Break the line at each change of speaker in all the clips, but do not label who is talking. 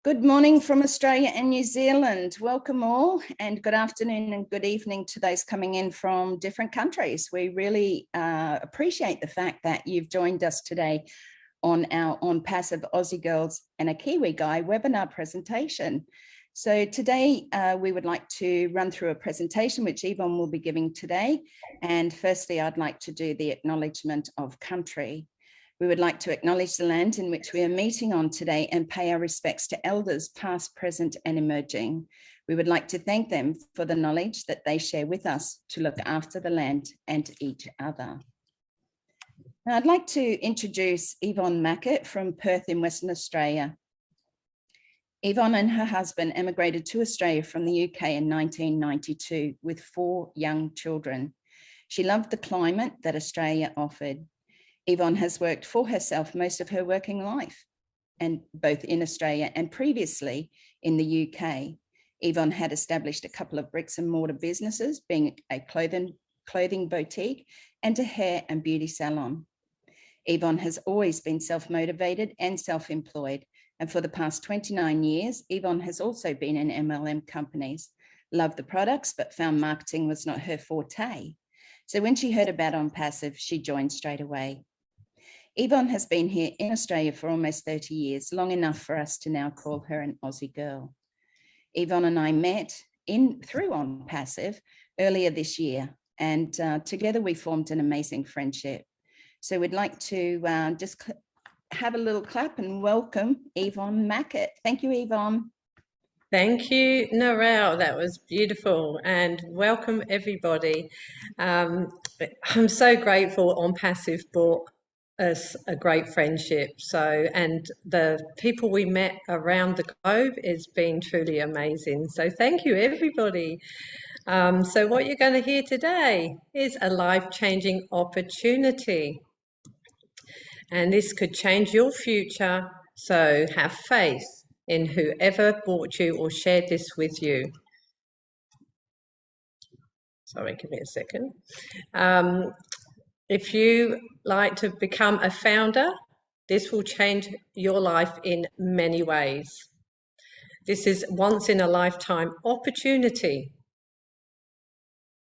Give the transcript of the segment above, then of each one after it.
Good morning from Australia and New Zealand. Welcome all, and good afternoon and good evening to those coming in from different countries. We really appreciate the fact that you've joined us today on our On Passive Aussie Girls and a Kiwi Guy webinar presentation. So today we would like to run through a presentation which Yvonne will be giving today. And firstly, I'd like to do the acknowledgement of country. We would like to acknowledge the land in which we are meeting on today and pay our respects to elders past, present and emerging. We would like to thank them for the knowledge that they share with us to look after the land and each other. Now, I'd like to introduce Yvonne Mackett from Perth in Western Australia. Yvonne and her husband emigrated to Australia from the UK in 1992 with 4 young children. She loved the climate that Australia offered. Yvonne has worked for herself most of her working life, and both in Australia and previously in the UK. Yvonne had established a couple of bricks and mortar businesses, being a clothing boutique and a hair and beauty salon. Yvonne has always been self-motivated and self-employed, and for the past 29 years, Yvonne has also been in MLM companies, loved the products, but found marketing was not her forte. So when she heard about ONPASSIVE, she joined straight away. Yvonne has been here in Australia for almost 30 years, long enough for us to now call her an Aussie girl. Yvonne and I met through ONPASSIVE earlier this year, and together we formed an amazing friendship. So we'd like to just have a little clap and welcome Yvonne Mackett. Thank you, Yvonne.
Thank you, Narelle. That was beautiful, and welcome everybody. I'm so grateful ONPASSIVE brought us a great friendship. And the people we met around the globe has been truly amazing. So thank you, everybody. So what you're going to hear today is a life-changing opportunity. And this could change your future, so have faith in whoever brought you or shared this with you. Sorry, give me a second. If you like to become a founder, this will change your life in many ways. This is once in a lifetime opportunity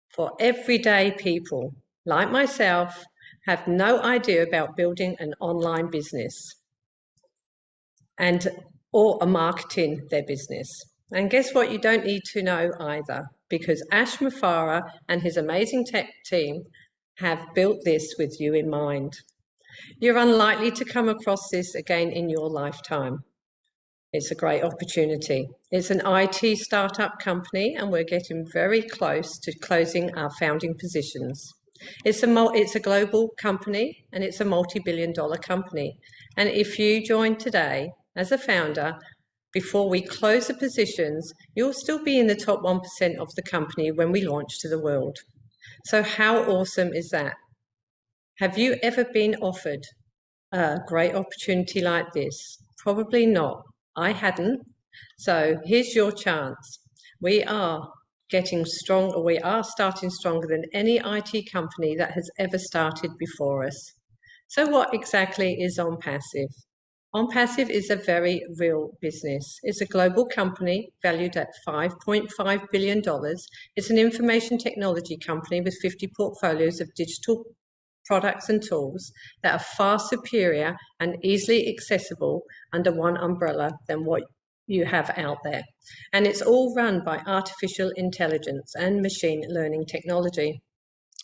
for everyday people like myself have no idea about building an online business or marketing their business. And guess what? You don't need to know either, because Ash Mufara and his amazing tech team have built this with you in mind. You're unlikely to come across this again in your lifetime. It's a great opportunity. It's an IT startup company, and we're getting very close to closing our founding positions. It's a global company, and it's a multi-billion-dollar company. And if you join today as a founder, before we close the positions, you'll still be in the top 1% of the company when we launch to the world. So how awesome is that? Have you ever been offered a great opportunity like this? Probably not. I hadn't. So here's your chance. We are getting strong, or we are starting stronger than any IT company that has ever started before us. So what exactly is ONPASSIVE? ONPASSIVE is a very real business. It's a global company valued at $5.5 billion. It's an information technology company with 50 portfolios of digital products and tools that are far superior and easily accessible under one umbrella than what you have out there. And it's all run by artificial intelligence and machine learning technology.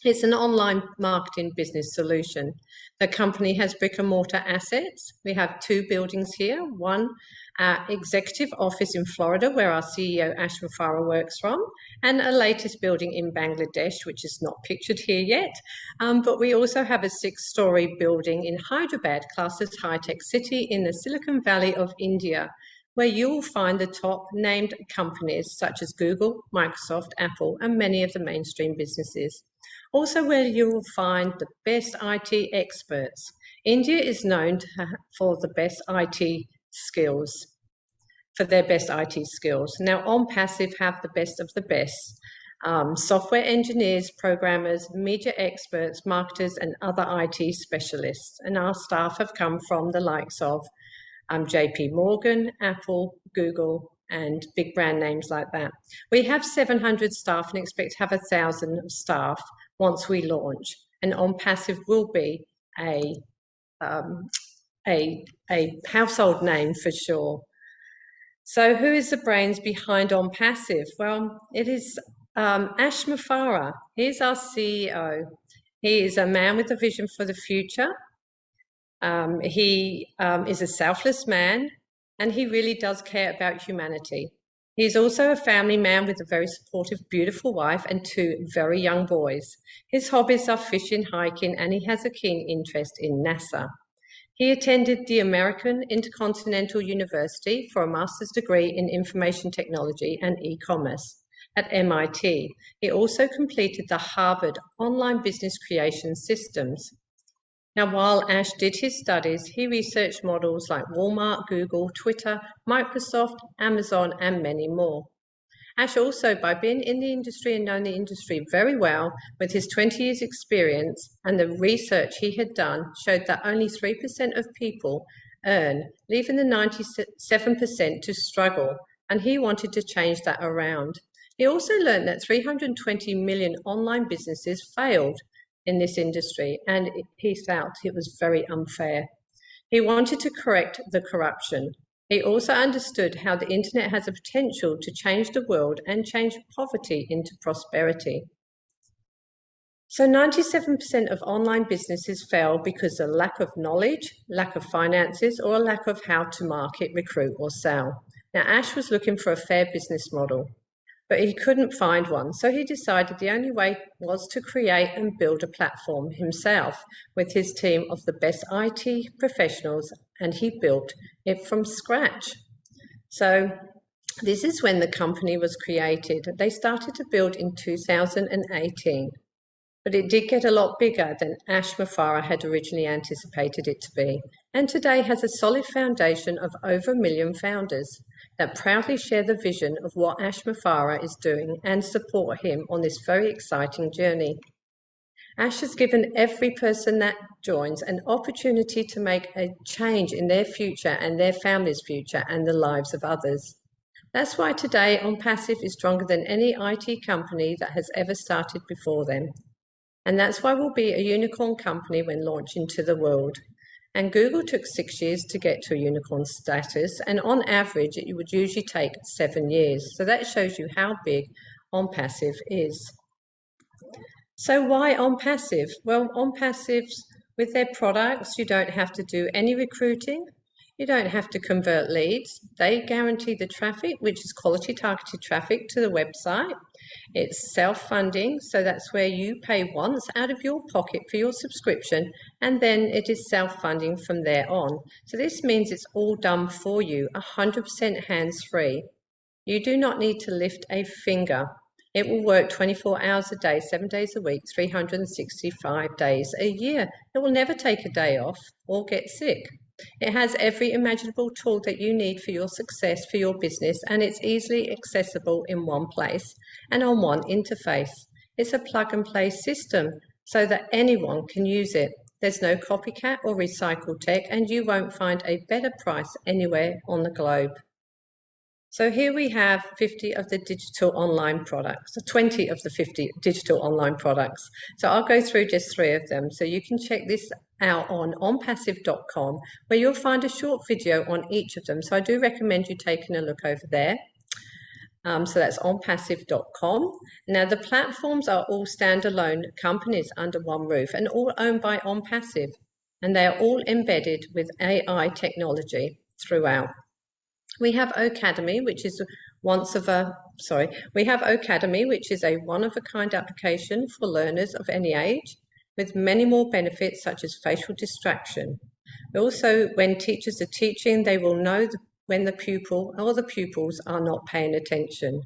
It's an online marketing business solution. The company has brick and mortar assets. We have 2 buildings here, one executive office in Florida where our CEO Ash Mufara works from, and a latest building in Bangladesh, which is not pictured here yet. But we also have a 6-story building in Hyderabad, classed as high-tech city in the Silicon Valley of India, where you will find the top named companies such as Google, Microsoft, Apple, and many of the mainstream businesses. Also where you will find the best IT experts. India is known for the best IT skills, for their best IT skills. Now ONPASSIVE have the best of the best. Software engineers, programmers, media experts, marketers, and other IT specialists. And our staff have come from the likes of JP Morgan, Apple, Google, and big brand names like that. We have 700 staff and expect to have 1,000 staff once we launch. And ONPASSIVE will be a household name for sure. So who is the brains behind ONPASSIVE? Well, it is Ash Mufareh. He's our CEO. He is a man with a vision for the future. He is a selfless man, and he really does care about humanity. He's also a family man with a very supportive, beautiful wife and 2 very young boys. His hobbies are fishing, hiking, and he has a keen interest in NASA. He attended the American Intercontinental University for a master's degree in information technology and e-commerce at MIT. He also completed the Harvard Online Business Creation Systems. Now, while Ash did his studies, he researched models like Walmart, Google, Twitter, Microsoft, Amazon, and many more. Ash also, by being in the industry and knowing the industry very well, with his 20 years experience and the research he had done, showed that only 3% of people earn, leaving the 97% to struggle, and he wanted to change that around. He also learned that 320 million online businesses failed in this industry, and he felt it was very unfair. He wanted to correct the corruption. He also understood how the internet has a potential to change the world and change poverty into prosperity. So 97% of online businesses fail because of lack of knowledge, lack of finances, or a lack of how to market, recruit, or sell. Now, Ash was looking for a fair business model, but he couldn't find one. So he decided the only way was to create and build a platform himself with his team of the best IT professionals, and he built it from scratch. So this is when the company was created. They started to build in 2018, but it did get a lot bigger than Ash Mufareh had originally anticipated it to be, and today has a solid foundation of over 1 million founders that proudly share the vision of what Ash Mufareh is doing and support him on this very exciting journey. Ash has given every person that joins an opportunity to make a change in their future and their family's future and the lives of others. That's why today ONPASSIVE is stronger than any IT company that has ever started before them. And that's why we'll be a unicorn company when launching to the world. And Google took 6 years to get to a unicorn status, and on average, it would usually take 7 years. So that shows you how big ONPASSIVE is. So why ONPASSIVE? Well, ONPASSIVE, with their products, you don't have to do any recruiting. You don't have to convert leads. They guarantee the traffic, which is quality targeted traffic to the website. It's self-funding, so that's where you pay once out of your pocket for your subscription, and then it is self-funding from there on. So this means it's all done for you, 100% hands-free. You do not need to lift a finger. It will work 24 hours a day, 7 days a week, 365 days a year. It will never take a day off or get sick. It has every imaginable tool that you need for your success, for your business, and it's easily accessible in one place and on one interface. It's a plug-and-play system so that anyone can use it. There's no copycat or recycled tech, and you won't find a better price anywhere on the globe. So here we have 50 of the digital online products, 20 of the 50 digital online products. So I'll go through just 3 of them. So you can check this out on onpassive.com, where you'll find a short video on each of them. So I do recommend you taking a look over there. So that's onpassive.com. Now the platforms are all standalone companies under one roof and all owned by ONPASSIVE, and they are all embedded with AI technology throughout. We have Ocademy, which is a one-of-a-kind application for learners of any age, with many more benefits such as facial distraction. Also, when teachers are teaching, they will know when the pupil or the pupils are not paying attention.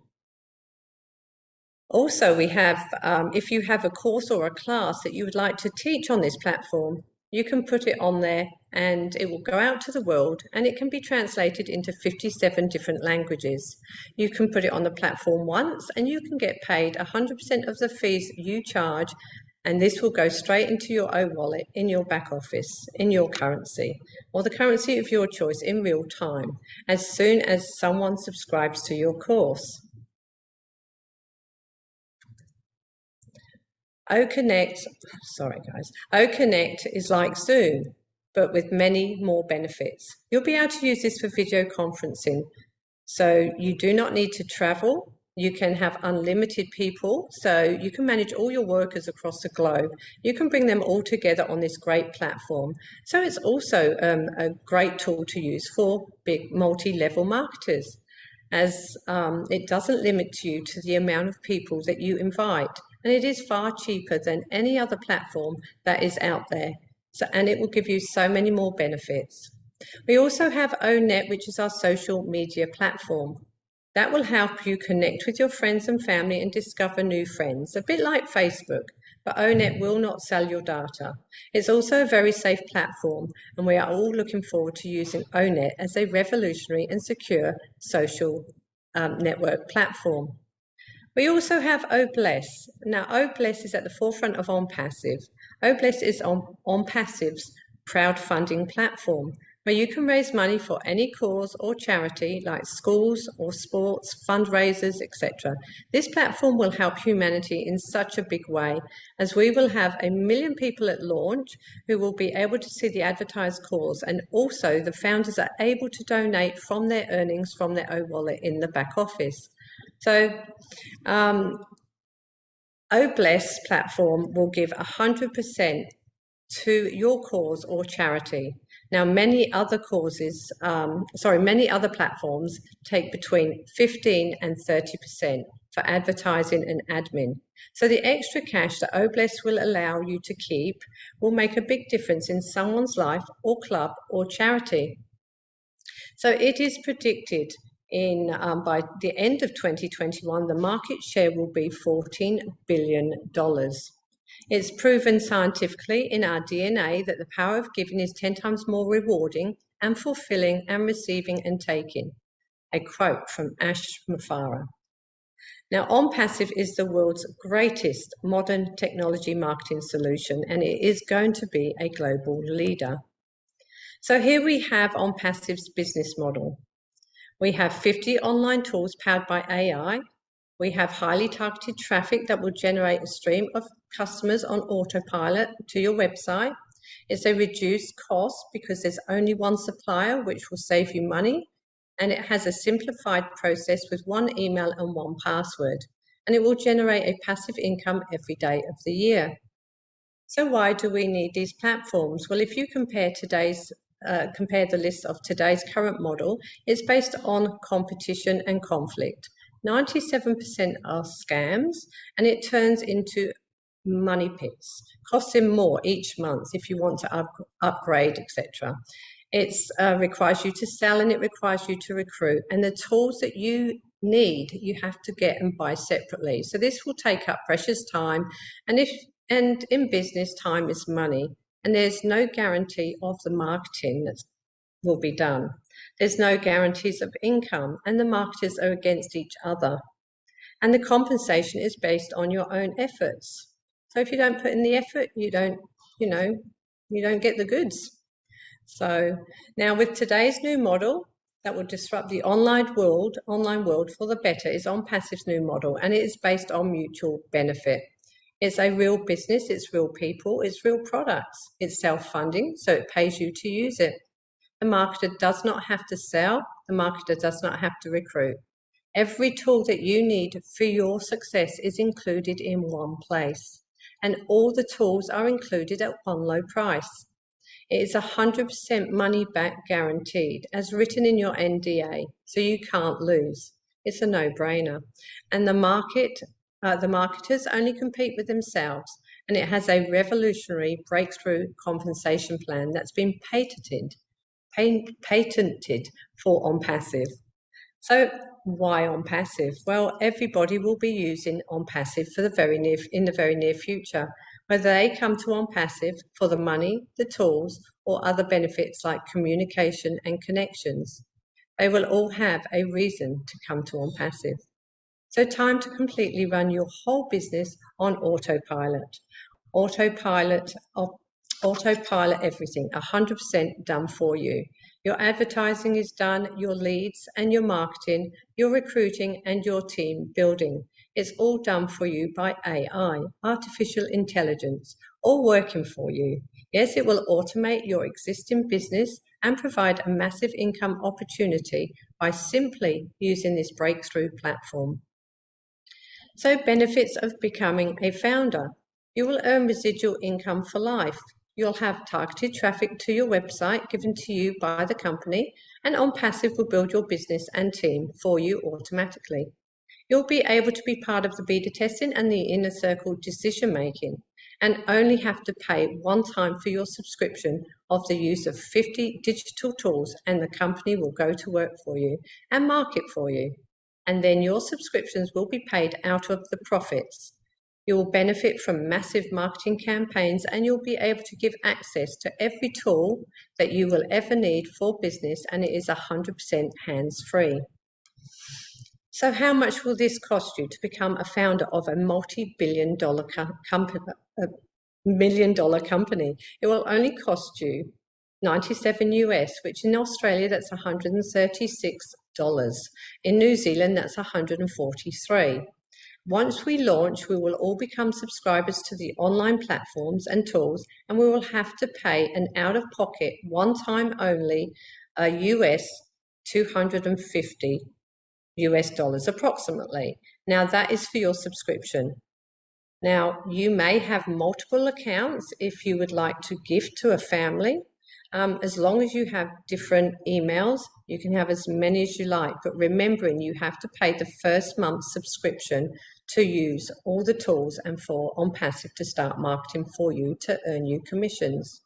Also, we have, if you have a course or a class that you would like to teach on this platform, you can put it on there and it will go out to the world, and it can be translated into 57 different languages. You can put it on the platform once and you can get paid 100% of the fees you charge And this will go straight into your wallet in your back office, in your currency, or the currency of your choice in real time, as soon as someone subscribes to your course. OConnect is like Zoom, but with many more benefits. You'll be able to use this for video conferencing. So you do not need to travel. You can have unlimited people. So you can manage all your workers across the globe. You can bring them all together on this great platform. So it's also a great tool to use for big multi-level marketers, as it doesn't limit you to the amount of people that you invite. And it is far cheaper than any other platform that is out there. And it will give you so many more benefits. We also have ONet, which is our social media platform. That will help you connect with your friends and family and discover new friends, a bit like Facebook, but ONet will not sell your data. It's also a very safe platform, and we are all looking forward to using ONet as a revolutionary and secure social network platform. We also have OBless. Now, OBless is at the forefront of ONPASSIVE. OBless is ONPASSIVE's crowdfunding platform, where you can raise money for any cause or charity like schools or sports, fundraisers, etc. This platform will help humanity in such a big way, as we will have 1 million people at launch who will be able to see the advertised cause, and also the founders are able to donate from their earnings from their wallet in the back office. So OBless platform will give 100% to your cause or charity. Now, many other platforms take between 15 and 30% for advertising and admin. So the extra cash that OBless will allow you to keep will make a big difference in someone's life or club or charity. So it is predicted by the end of 2021, the market share will be $14 billion. It's proven scientifically in our DNA that the power of giving is 10 times more rewarding and fulfilling than receiving and taking. A quote from Ash Mafara. Now, ONPASSIVE is the world's greatest modern technology marketing solution, and it is going to be a global leader. So here we have ONPASSIVE's business model. We have 50 online tools powered by AI. We have highly targeted traffic that will generate a stream of customers on autopilot to your website. It's a reduced cost because there's only one supplier, which will save you money. And it has a simplified process with one email and one password. And it will generate a passive income every day of the year. So why do we need these platforms? Well, if you compare the list of today's current model, it's based on competition and conflict. 97% are scams, and it turns into money pits, costing more each month if you want to upgrade, etc. It requires you to sell, and it requires you to recruit, and the tools that you need, you have to get and buy separately. So this will take up precious time, and in business, time is money, and there's no guarantee of the marketing that will be done. There's no guarantees of income, and the marketers are against each other. And the compensation is based on your own efforts. So if you don't put in the effort, you don't get the goods. So now with today's new model that will disrupt the online world for the better is ONPASSIVE's new model, and it is based on mutual benefit. It's a real business, it's real people, it's real products. It's self-funding, so it pays you to use it. The marketer does not have to sell. The marketer does not have to recruit. Every tool that you need for your success is included in one place, and all the tools are included at one low price. It is 100% money back guaranteed, as written in your NDA, so you can't lose. It's a no-brainer. And the marketers only compete with themselves, and it has a revolutionary breakthrough compensation plan that's been patented for ONPASSIVE. So why ONPASSIVE? Well, everybody will be using ONPASSIVE in the very near future, whether they come to ONPASSIVE for the money, the tools, or other benefits like communication and connections. They will all have a reason to come to ONPASSIVE. So time to completely run your whole business on autopilot. autopilot everything, 100% done for you. Your advertising is done, your leads and your marketing, your recruiting and your team building. It's all done for you by AI, artificial intelligence, all working for you. Yes, it will automate your existing business and provide a massive income opportunity by simply using this breakthrough platform. So, benefits of becoming a founder. You will earn residual income for life. You'll have targeted traffic to your website given to you by the company, and OnPassive will build your business and team for you automatically. You'll be able to be part of the beta testing and the inner circle decision making, and only have to pay one time for your subscription of the use of 50 digital tools, and the company will go to work for you and market for you. And then your subscriptions will be paid out of the profits. You will benefit from massive marketing campaigns, and you'll be able to give access to every tool that you will ever need for business, and it is 100% hands-free. So how much will this cost you to become a founder of a multi-billion dollar company? It will only cost you 97 US, which in Australia that's $136. In New Zealand that's 143. Once we launch, we will all become subscribers to the online platforms and tools, and we will have to pay an out-of-pocket, one-time only, US 250 US dollars approximately. Now that is for your subscription. Now you may have multiple accounts if you would like to gift to a family. As long as you have different emails, you can have as many as you like, but remembering you have to pay the first month's subscription to use all the tools and for OnPassive to start marketing for you to earn you commissions.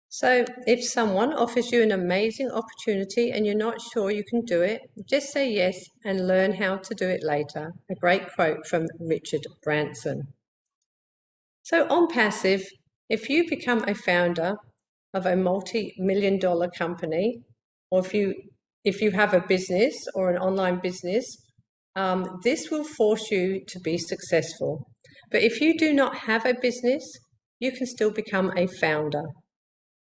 So if someone offers you an amazing opportunity and you're not sure you can do it, just say yes and learn how to do it later. A great quote from Richard Branson. So OnPassive, if you become a founder of a multi-million dollar company, or if you have a business or an online business, this will force you to be successful. But if you do not have a business, you can still become a founder.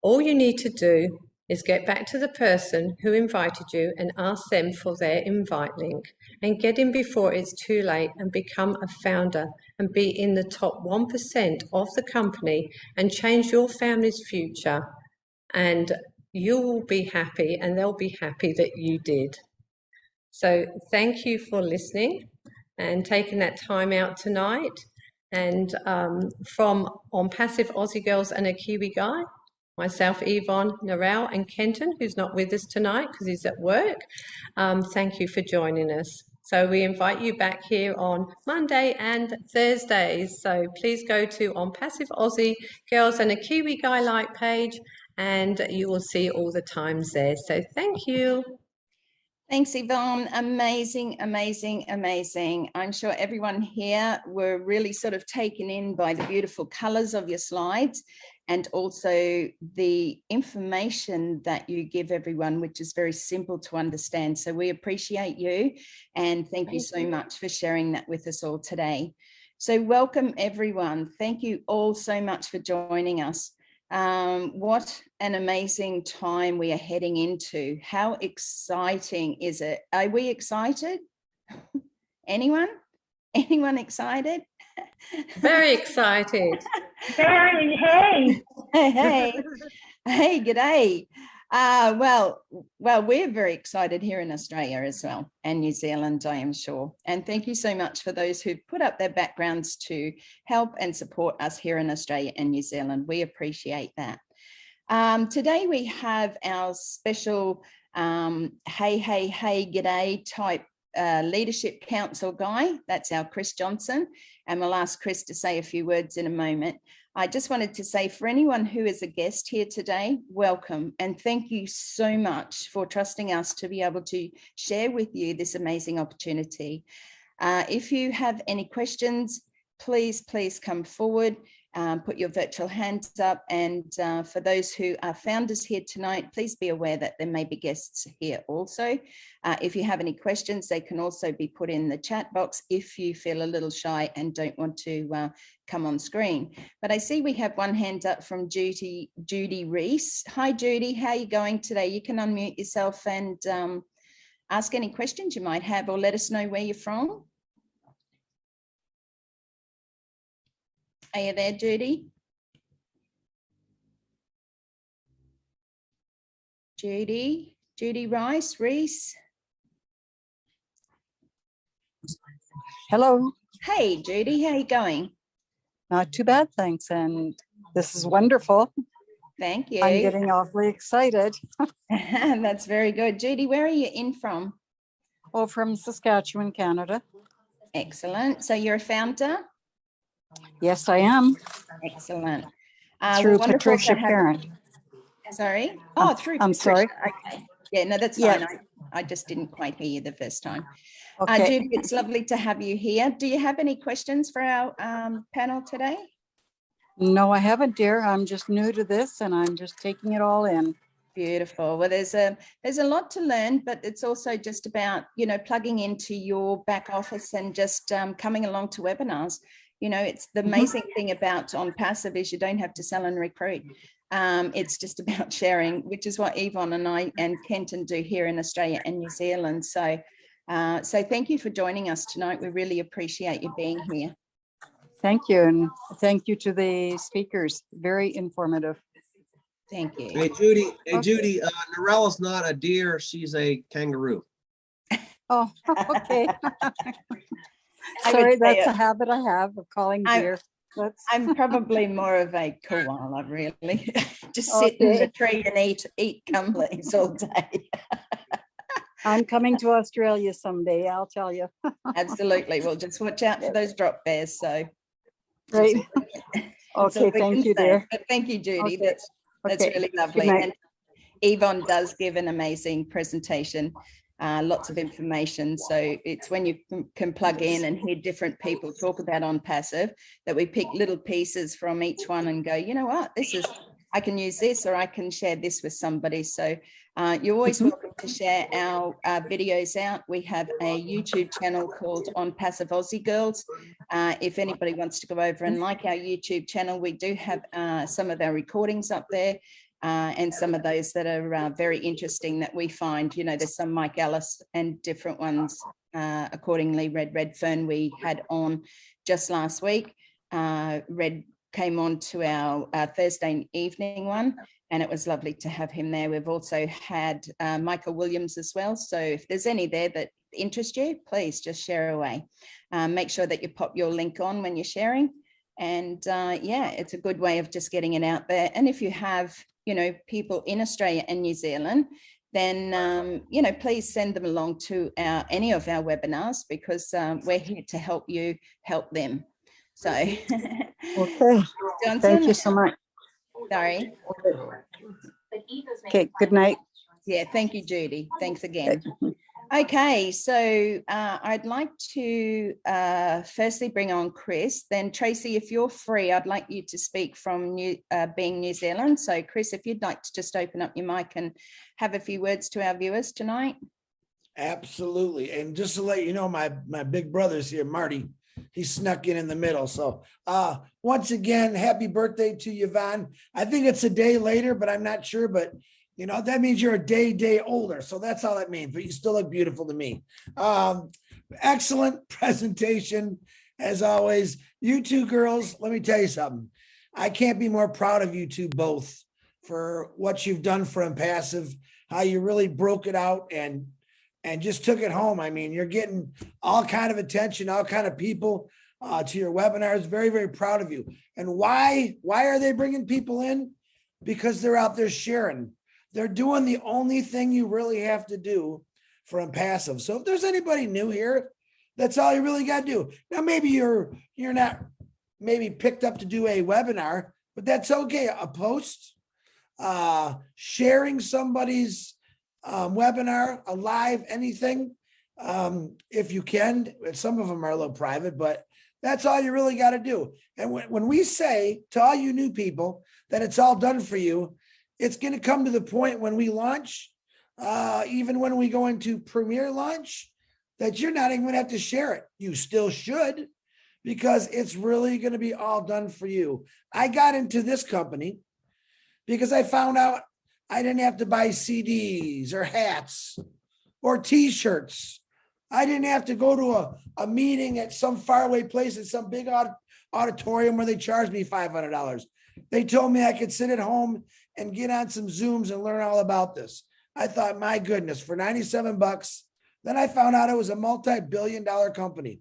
All you need to do is get back to the person who invited you and ask them for their invite link, and get in before it's too late and become a founder and be in the top 1% of the company and change your family's future, and you will be happy and they'll be happy that you did. So thank you for listening and taking that time out tonight. And from OnPassive Aussie Girls and a Kiwi Guy, myself, Yvonne, Narelle and Kenton, who's not with us tonight because he's at work, thank you for joining us. So we invite you back here on Monday and Thursdays. So please go to OnPassive Aussie Girls and a Kiwi Guy like page, and you will see all the times there. So thank you.
Thanks, Yvonne. Amazing, amazing, amazing. I'm sure everyone here were really sort of taken in by the beautiful colors of your slides, and also the information that you give everyone, which is very simple to understand. So we appreciate you, and thank you so much for sharing that with us all today. So welcome everyone. Thank you all so much for joining us. What an amazing time we are heading into. How exciting is it? Are we excited? Anyone excited?
Very excited.
Very, hey.
Hey, g'day. Well, we're very excited here in Australia as well, and New Zealand, I am sure. And thank you so much for those who've put up their backgrounds to help and support us here in Australia and New Zealand. We appreciate that. Today we have our special hey, g'day type Leadership Council guy. That's our Chris Johnson, and we'll ask Chris to say a few words in a moment. I just wanted to say, for anyone who is a guest here today, welcome, and thank you so much for trusting us to be able to share with you this amazing opportunity. If you have any questions, please come forward. Put your virtual hands up, and for those who are founders here tonight, please be aware that there may be guests here also. If you have any questions, they can also be put in the chat box if you feel a little shy and don't want to come on screen. But I see we have one hand up from Judy Reese. Hi, Judy. How are you going today? You can unmute yourself and ask any questions you might have, or let us know where you're from. Are you there, Judy? Judy Reese.
Hello.
Hey, Judy, how are you going?
Not too bad, thanks. And this is wonderful.
Thank you.
I'm getting awfully excited.
That's very good. Judy, where are you in from?
Oh, from Saskatchewan, Canada.
Excellent. So you're a founder?
Yes, I am.
Excellent.
Through Patricia Parent.
Sorry? Oh, through
I'm
Patricia.
sorry.
Okay. Yeah, no, that's fine. I just didn't quite hear you the first time.
Okay.
Judy, it's lovely to have you here. Do you have any questions for our panel today?
No, I haven't, dear. I'm just new to this and I'm just taking it all in.
Beautiful. Well, there's a lot to learn, but it's also just about, plugging into your back office and just coming along to webinars. It's the amazing thing about ONPASSIVE is you don't have to sell and recruit. It's just about sharing, which is what Yvonne and I and Kenton do here in Australia and New Zealand. So thank you for joining us tonight. We really appreciate you being here.
Thank you. And thank you to the speakers. Very informative.
Thank you.
Hey, Judy. Hey, Judy. Narelle is not a deer. She's a kangaroo.
Oh, okay. Sorry, that's a habit I have of calling deer.
I'm probably more of a koala, really. Just sit in the tree and eat gum leaves all day.
I'm coming to Australia someday, I'll tell you.
Absolutely. Well, just watch out for those drop bears. So,
right. Okay, thank you, dear.
But thank you, Judy.
Okay.
That's really lovely. And Yvonne does give an amazing presentation. Lots of information. So it's when you can plug in and hear different people talk about ONPASSIVE that we pick little pieces from each one and go, you know what, I can use this, or I can share this with somebody. So you're always welcome to share our videos out. We have a YouTube channel called ONPASSIVE Aussie Girls. If anybody wants to go over and like our YouTube channel, we do have some of our recordings up there. And some of those that are very interesting that we find, there's some Mike Ellis and different ones accordingly. Redfern we had on just last week. Red came on to our Thursday evening one, and it was lovely to have him there. We've also had Michael Williams as well. So if there's any there that interest you, please just share away. Make sure that you pop your link on when you're sharing. And yeah, it's a good way of just getting it out there. And if you have people in Australia and New Zealand, then, please send them along to any of our webinars, because we're here to help you help them. So,
okay.
Johnson,
thank you so much.
Sorry.
Okay, good night.
Yeah, thank you, Judy. Thanks again. Okay, so I'd like to firstly bring on Chris. Then Tracy, if you're free, I'd like you to speak from being New Zealand. So Chris, if you'd like to just open up your mic and have a few words to our viewers tonight.
Absolutely. And just to let you know, my big brother's here, Marty. He snuck in the middle. So once again, happy birthday to Yvonne. I think it's a day later, but I'm not sure. But that means you're a day older. So that's all that means, but you still look beautiful to me. Excellent presentation, as always. You two girls, let me tell you something. I can't be more proud of you two both for what you've done for ONPASSIVE, how you really broke it out and just took it home. I mean, you're getting all kind of attention, all kind of people to your webinars. Very, very proud of you. And why are they bringing people in? Because they're out there sharing. They're doing the only thing you really have to do for ONPASSIVE. So if there's anybody new here, that's all you really got to do. Now, maybe you're not maybe picked up to do a webinar, but that's okay. A post, sharing somebody's webinar, a live, anything, if you can. Some of them are a little private, but that's all you really got to do. And when we say to all you new people that it's all done for you, it's going to come to the point when we launch, even when we go into premiere launch, that you're not even going to have to share it. You still should, because it's really going to be all done for you. I got into this company because I found out I didn't have to buy CDs or hats or t-shirts. I didn't have to go to a meeting at some faraway place at some big auditorium where they charged me $500. They told me I could sit at home and get on some Zooms and learn all about this. I thought, my goodness, for $97. Then I found out it was a multi-billion-dollar company.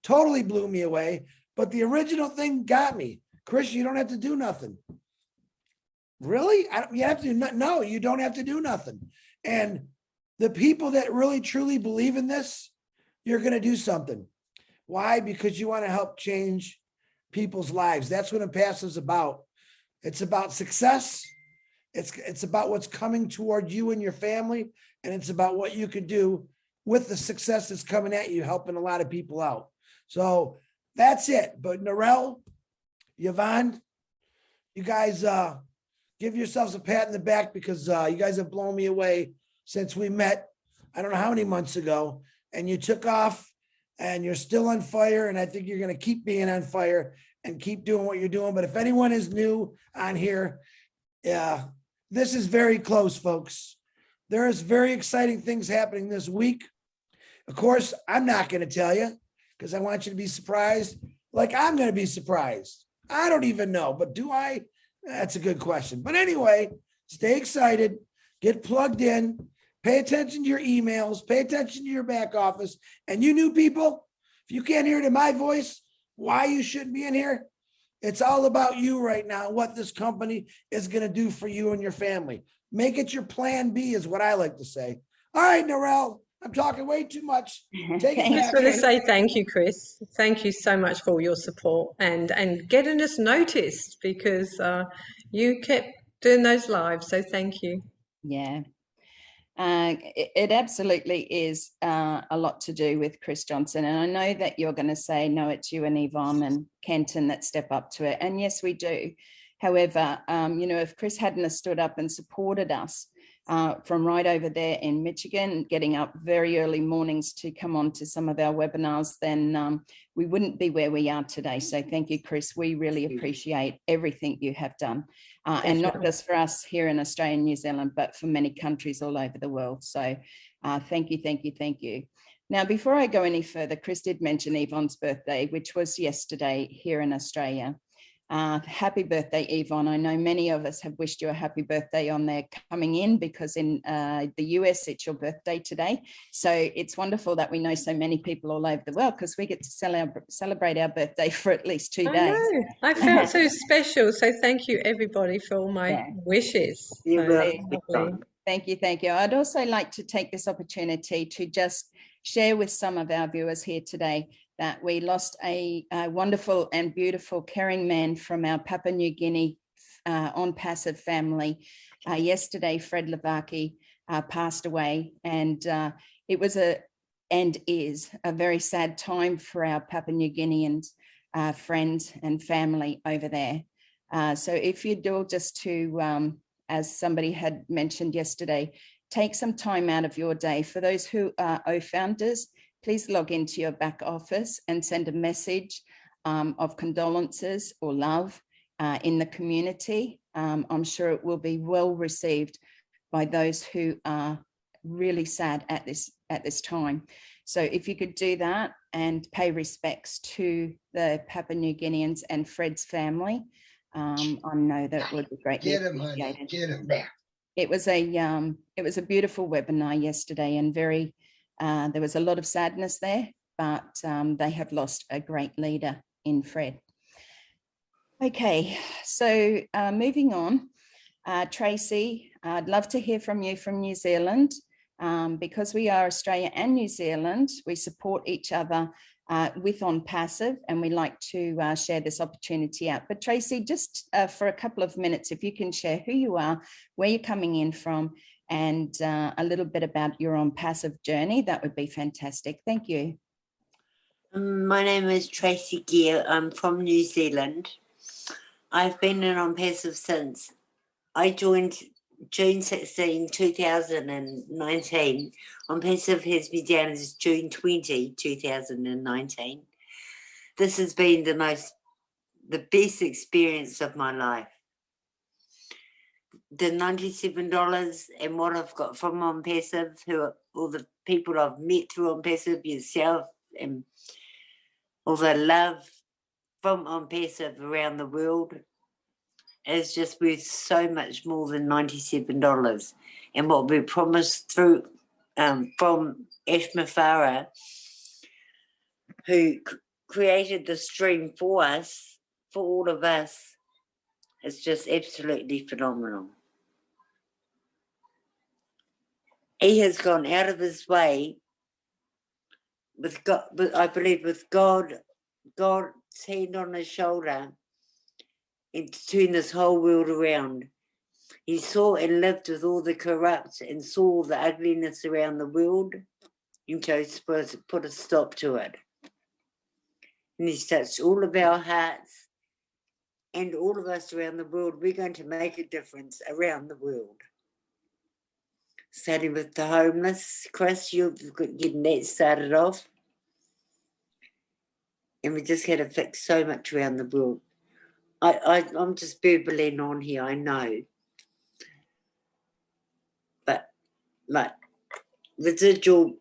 Totally blew me away. But the original thing got me. Chris, you don't have to do nothing. Really? You have to? No, you don't have to do nothing. And the people that really truly believe in this, you're going to do something. Why? Because you want to help change people's lives. That's what ONPASSIVE is about. It's about success. It's about what's coming toward you and your family. And it's about what you can do with the success that's coming at you, helping a lot of people out. So that's it. But Narelle, Yvonne, you guys give yourselves a pat in the back, because you guys have blown me away since we met, I don't know how many months ago, and you took off and you're still on fire. And I think you're going to keep being on fire and keep doing what you're doing. But if anyone is new on here, this is very close, folks. There is very exciting things happening this week. Of course, I'm not going to tell you because I want you to be surprised. Like I'm going to be surprised. I don't even know, but do I? That's a good question. But anyway, stay excited, get plugged in, pay attention to your emails, pay attention to your back office. And you new people, if you can't hear it in my voice, why you shouldn't be in here, it's all about you right now, what this company is going to do for you and your family. Make it your plan B is what I like to say. All right, Narelle, I'm talking way too much. Take it
I
back.
just want to say thank you, Chris. Thank you so much for all your support and getting us noticed, because you kept doing those lives. So thank you.
Yeah. It absolutely is a lot to do with Chris Johnson. And I know that you're going to say, no, it's you and Yvonne and Kenton that step up to it. And yes, we do. However, if Chris hadn't have stood up and supported us from right over there in Michigan, getting up very early mornings to come on to some of our webinars, then we wouldn't be where we are today. So thank you, Chris. We really appreciate everything you have done. And not just for us here in Australia and New Zealand, but for many countries all over the world. So thank you, thank you, thank you. Now, before I go any further, Chris did mention Yvonne's birthday, which was yesterday here in Australia. Happy birthday, Yvonne. I know many of us have wished you a happy birthday on there coming in, because in the US, it's your birthday today. So it's wonderful that we know so many people all over the world, because we get to celebrate our birthday for at least 2 days.
I know. I felt so special. So thank you, everybody, for all my wishes.
Thank you. Thank you. I'd also like to take this opportunity to just share with some of our viewers here today that we lost a wonderful and beautiful caring man from our Papua New Guinea ONPASSIVE family. Yesterday, Fred Lavaki passed away, and it was and is a very sad time for our Papua New Guineans friends and family over there. So if you'd all just to, as somebody had mentioned yesterday, take some time out of your day. For those who are O-founders, please log into your back office and send a message of condolences or love in the community. I'm sure it will be well received by those who are really sad at this time. So if you could do that and pay respects to the Papua New Guineans and Fred's family, I know that would be greatly appreciated.
Get him back.
It was a beautiful webinar yesterday, and there was a lot of sadness there, but they have lost a great leader in Fred. Okay, so moving on, Tracy, I'd love to hear from you from New Zealand. Because we are Australia and New Zealand, we support each other with ONPASSIVE, and we like to share this opportunity out. But Tracy, just for a couple of minutes, if you can share who you are, where you're coming in from, and a little bit about your ONPASSIVE journey, that would be fantastic. Thank you.
My name is Tracy Gear. I'm from New Zealand. I've been in ONPASSIVE since I joined June 16, 2019. ONPASSIVE has been down as June 20, 2019. this has been the best experience of my life. The $97 and what I've got from ONPASSIVE, all the people I've met through ONPASSIVE, yourself, and all the love from ONPASSIVE around the world is just worth so much more than $97. And what we promised through from Ash Mafara, who created the stream for us, for all of us, it's just absolutely phenomenal. He has gone out of his way with God, I believe with God's hand on his shoulder, and to turn this whole world around. He saw and lived with all the corrupt and saw the ugliness around the world and chose to put a stop to it. And he's touched all of our hearts and all of us around the world. We're going to make a difference around the world. Starting with the homeless. Chris, you're getting that started off. And we just got to fix so much around the world. I'm just burbling on here, I know. But like residual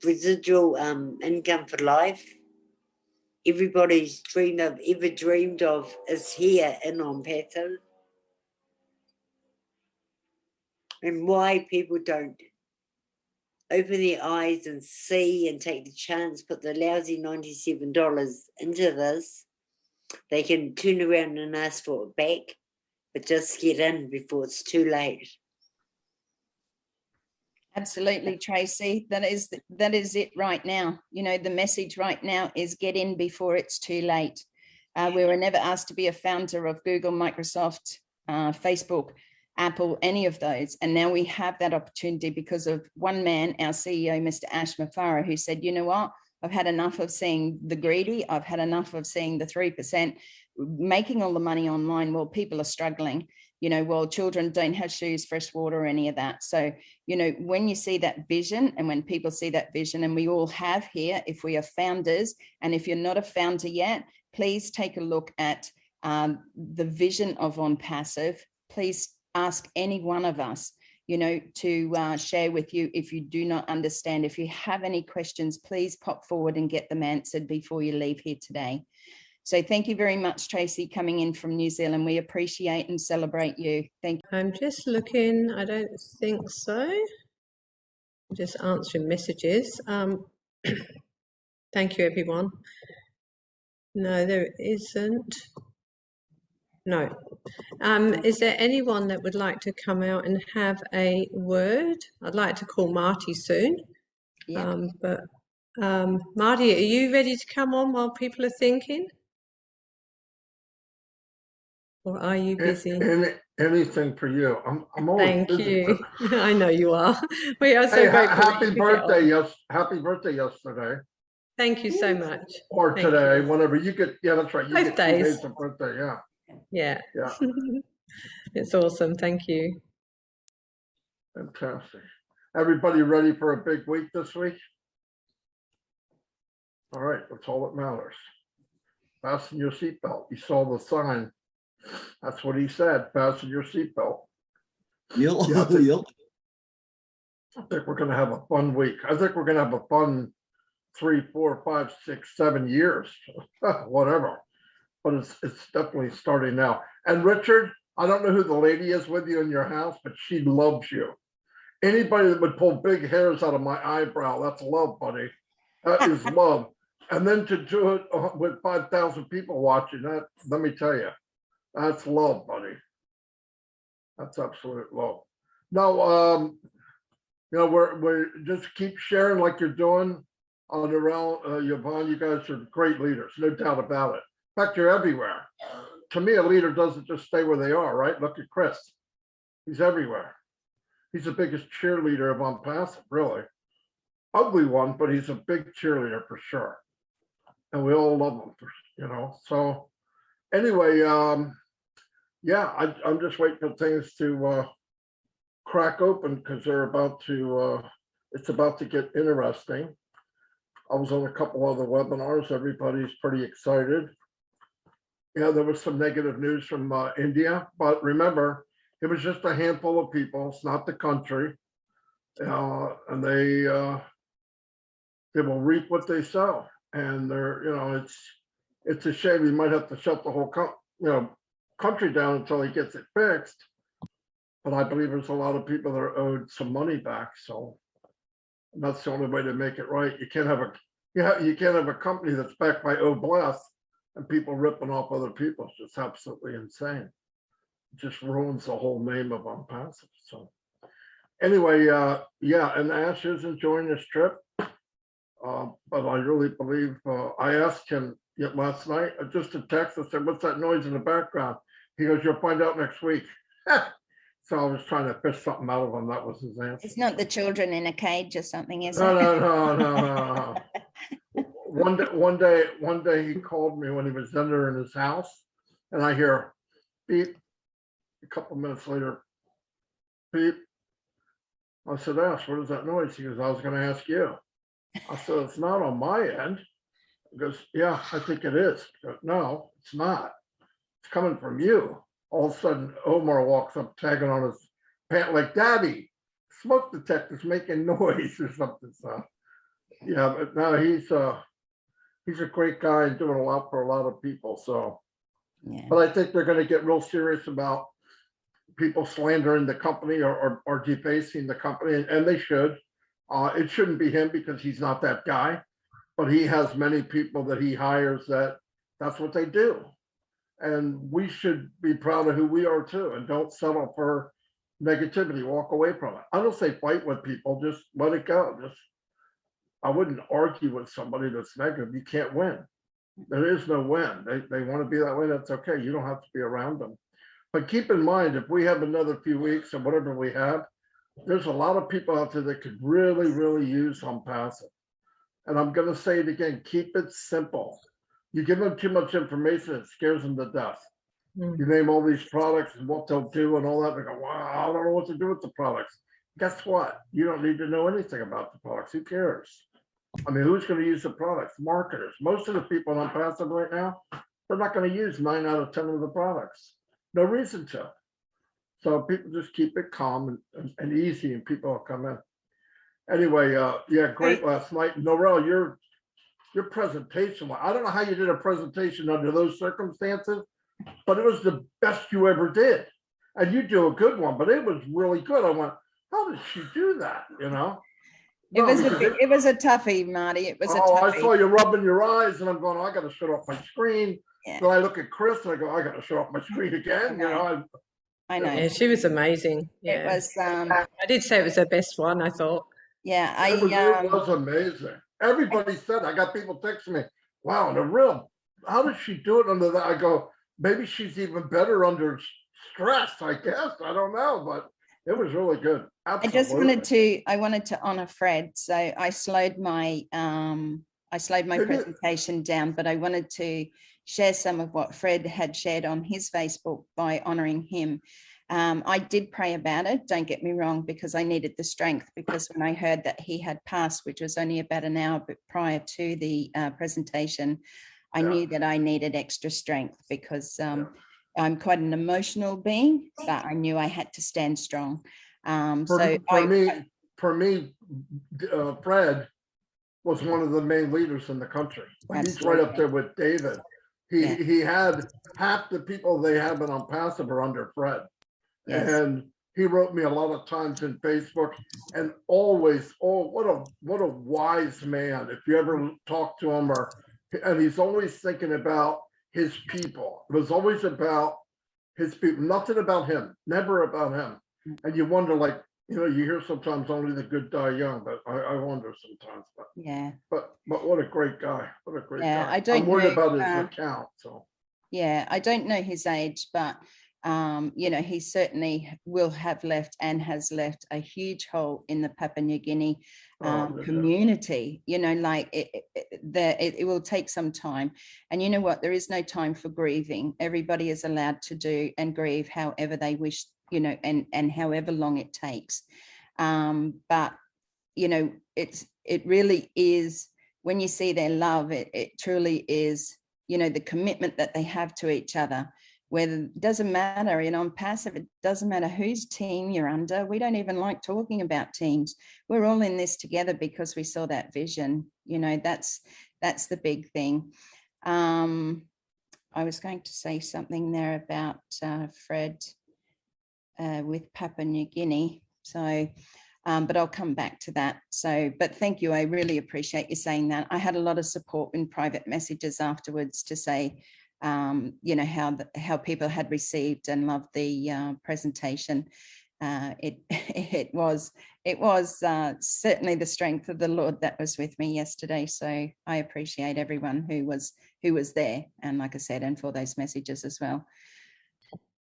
income for life, everybody's ever dreamed of is here in ONPASSIVE. And why people don't open their eyes and see and take the chance, put the lousy $97 into this, they can turn around and ask for it back, but just get in before it's too late.
Absolutely, Tracy. That is it right now. You know, the message right now is get in before it's too late. We were never asked to be a founder of Google, Microsoft, Facebook, Apple, any of those. And now we have that opportunity because of one man, our CEO, Mr. Ash Mafara, who said, you know what, I've had enough of seeing the greedy. I've had enough of seeing the 3% making all the money online while people are struggling, you know, while children don't have shoes, fresh water, or any of that. So, you know, when you see that vision and when people see that vision, and we all have here, if we are founders, and if you're not a founder yet, please take a look at the vision of ONPASSIVE. Please ask any one of us, you know, to share with you if you do not understand. If you have any questions, please pop forward and get them answered before you leave here today. So thank you very much, Tracy, coming in from New Zealand. We appreciate and celebrate you. Thank you.
I'm just looking, I don't think so. I'm just answering messages. Thank you, everyone. No, there isn't. No. Is there anyone that would like to come out and have a word? I'd like to call Marty soon.
Yeah.
Marty, are you ready to come on while people are thinking? Or are you busy?
Anything for you. I'm always
Thank
busy.
you. I know you are. We are so
Hey,
grateful.
happy birthday! Happy birthday yesterday.
Thank you so much.
Or
Thank
today,
you.
whenever you get. Yeah, that's right. You
Both
get
days.
2 days of birthday. Yeah.
Yeah.
Yeah.
It's awesome. Thank you.
Fantastic. Everybody ready for a big week this week? All right, that's all that matters. Fasten your seatbelt. You saw the sign. That's what he said. Fasten your seatbelt.
Yep.
I think we're going to have a fun week. I think we're going to have a fun 3, 4, 5, 6, 7 years, whatever. But it's definitely starting now. And Richard, I don't know who the lady is with you in your house, but she loves you. Anybody that would pull big hairs out of my eyebrow, that's love, buddy. That is love. And then to do it with 5,000 people watching, that, let me tell you, that's love, buddy. That's absolute love. Now, you know, we're just keep sharing like you're doing. Narelle, Yvonne, you guys are great leaders, no doubt about it. In fact, you're everywhere. To me, a leader doesn't just stay where they are, right? Look at Chris. He's everywhere. He's the biggest cheerleader of ONPASSIVE, really. Ugly one, but he's a big cheerleader for sure. And we all love him, you know. So anyway, yeah, I'm just waiting for things to crack open because they're about to, it's about to get interesting. I was on a couple other webinars. Everybody's pretty excited. there was some negative news from India, but remember, it was just a handful of people. It's not the country, and they will reap what they sow. And they're, it's a shame. You might have to shut the whole country down until he gets it fixed. But I believe there's a lot of people that are owed some money back. So that's the only way to make it right. You can't have a company that's backed by Bless and people ripping off other people. It's just absolutely insane. It just ruins the whole name of ONPASSIVE. So anyway, and Ash is enjoying this trip. But I really believe I asked him last night, just a text. I said, "What's that noise in the background?" He goes, "You'll find out next week." So I was trying to fish something out of him. That was his answer.
It's not the children in a cage or something, is it?
No. One day he called me when he was under in his house, and I hear beep. A couple minutes later, beep. I said, "Ash, what is that noise?" He goes, "I was going to ask you." I said, "It's not on my end." He goes, "Yeah, I think it is." I go, "No, it's not. It's coming from you." All of a sudden, Omar walks up, tagging on his pant like, "Daddy, smoke detector's making noise," or something. So, yeah, but no, he's a great guy and doing a lot for a lot of people. So,
Yeah.
but I think they're going to get real serious about people slandering the company or defacing the company, and they should. It shouldn't be him because he's not that guy, but he has many people that he hires that's what they do. And we should be proud of who we are too, and don't settle for negativity. Walk away from it. I don't say fight with people, just let it go. I wouldn't argue with somebody that's negative. You can't win. There is no win. They want to be that way. That's okay. You don't have to be around them. But keep in mind, if we have another few weeks or whatever we have, there's a lot of people out there that could really, really use ONPASSIVE. And I'm going to say it again, keep it simple. You give them too much information, it scares them to death. You name all these products and what they'll do and all that. They go, "Wow, I don't know what to do with the products." Guess what? You don't need to know anything about the products. Who cares? I mean, who's going to use the products? Marketers. Most of the people on ONPASSIVE right now, they're not going to use 9 out of 10 of the products. No reason to. So people just keep it calm and easy, and people will come in. Anyway, great last night. Narelle, your presentation, I don't know how you did a presentation under those circumstances, but it was the best you ever did. And you do a good one, but it was really good. I went, how did she do that?
It was a toughie, Marty. It was a
toughie.
toughie.
I saw you rubbing your eyes, and I'm going, I got to shut off my screen. Yeah. Then I look at Chris, and I go, I got to shut off my screen again.
I know.
Yeah, she was amazing. Yeah.
It was.
I did say it was her best one, I thought.
Yeah,
it was amazing. Everybody said, I got people texting me, "Wow, Narelle, how does she do it under that?" I go, maybe she's even better under stress, I guess. I don't know, but it was really good. Absolutely.
I wanted to honor Fred. So I slowed my presentation down, but I wanted to share some of what Fred had shared on his Facebook by honoring him. I did pray about it, don't get me wrong, because I needed the strength, because when I heard that he had passed, which was only about an hour prior to the presentation, I knew that I needed extra strength, because I'm quite an emotional being, but I knew I had to stand strong.
For me, Fred was one of the main leaders in the country. He's right up there with David. He had half the people they have in ONPASSIVE are under Fred. Yes. And he wrote me a lot of times in Facebook, and always, what a wise man. If you ever talk to him, and he's always thinking about his people. It was always about his people, nothing about him, never about him. And you wonder, you hear sometimes only the good die young, but I wonder sometimes. But what a great guy. What a great guy. I'm worried about his account. So
yeah, I don't know his age, but he certainly will have left and has left a huge hole in the Papua New Guinea community. It will take some time. And you know what? There is no time for grieving. Everybody is allowed to do and grieve however they wish, and however long it takes. But it really is, when you see their love, it truly is you know, the commitment that they have to each other. Whether it doesn't matter in ONPASSIVE, it doesn't matter whose team you're under. We don't even like talking about teams. We're all in this together because we saw that vision. You know, that's the big thing. I was going to say something there about Fred with Papua New Guinea. So, but I'll come back to that. So, but thank you. I really appreciate you saying that. I had a lot of support in private messages afterwards to say, you know, how people had received and loved the presentation. It was certainly the strength of the Lord that was with me yesterday. So I appreciate everyone who was there, and like I said, and for those messages as well.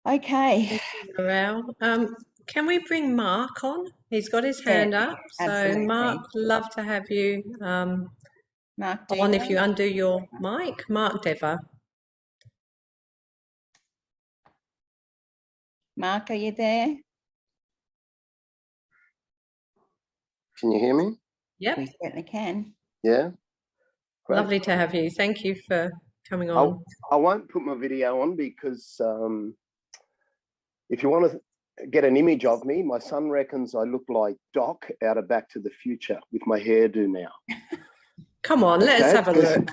Okay.
Thank you, Narelle. Can we bring Mark on? He's got his hand up. So
absolutely.
Mark, love to have you
Mark
on if you undo your mic. Mark Dever.
Mark, are you there?
Can you hear me?
Yep.
We certainly can.
Yeah. Great.
Lovely to have you. Thank you for coming on.
I won't put my video on because if you want to get an image of me, my son reckons I look like Doc out of Back to the Future with my hairdo now.
Come on, let us have a look.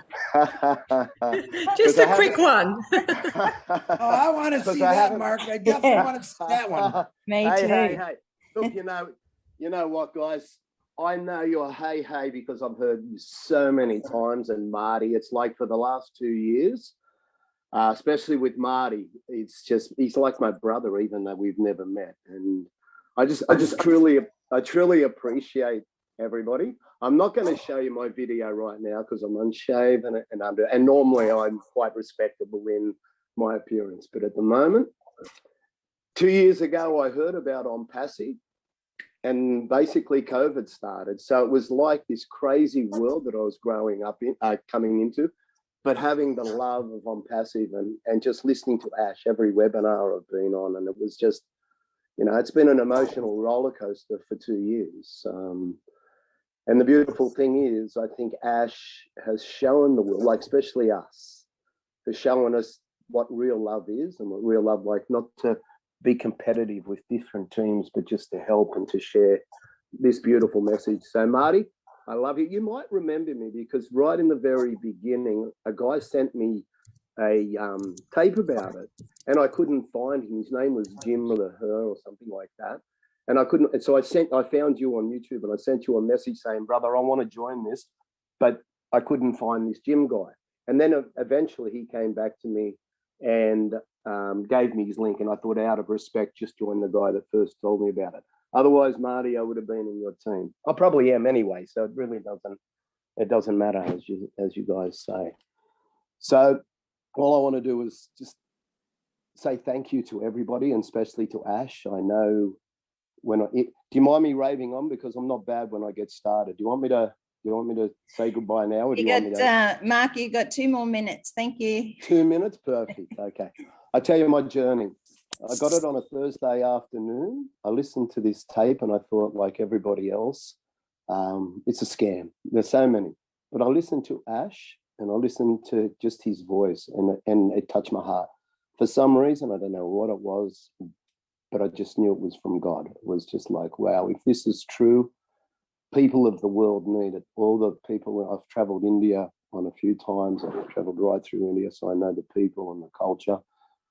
Just a quick one.
Oh, I want to see that, Mark. I definitely want to see that one.
Me too.
Hey. Look, you know what, guys? I know you're hey because I've heard you so many times, and Marty, it's like for the last 2 years, especially with Marty, he's like my brother, even though we've never met. And I truly appreciate everybody. I'm not going to show you my video right now because I'm unshaven and normally I'm quite respectable in my appearance. But at the moment, 2 years ago, I heard about ONPASSIVE, and basically COVID started. So it was like this crazy world that I was coming into, but having the love of ONPASSIVE and just listening to Ash every webinar I've been on. And it was just, you know, it's been an emotional roller coaster for 2 years. And the beautiful thing is, I think Ash has shown the world, like especially us, has shown us what real love is and what real love, like not to be competitive with different teams, but just to help and to share this beautiful message. So Marty, I love you. You might remember me because right in the very beginning, a guy sent me a tape about it and I couldn't find him. His name was Jim with a her or something like that. And I couldn't, and so I found you on YouTube and I sent you a message saying, brother, I want to join this, but I couldn't find this Jim guy. And then eventually he came back to me and gave me his link, and I thought, out of respect, just join the guy that first told me about it. Otherwise, Marty, I would have been in your team. I probably am anyway, so it really doesn't matter, as you guys say. So all I want to do is just say thank you to everybody, and especially to Ash. I know do you mind me raving on, because I'm not bad when I get started? Do you want me to say goodbye now? Or
Mark, you got 2 more minutes. Thank you. 2
minutes? Perfect. Okay. I'll tell you my journey. I got it on a Thursday afternoon. I listened to this tape and I thought, like everybody else, it's a scam. There's so many. But I listened to Ash and I listened to just his voice, and it touched my heart. For some reason, I don't know what it was, but I just knew it was from God. It was just like, wow, if this is true, people of the world need it. All the people, I've traveled India on a few times. I've traveled right through India, so I know the people and the culture.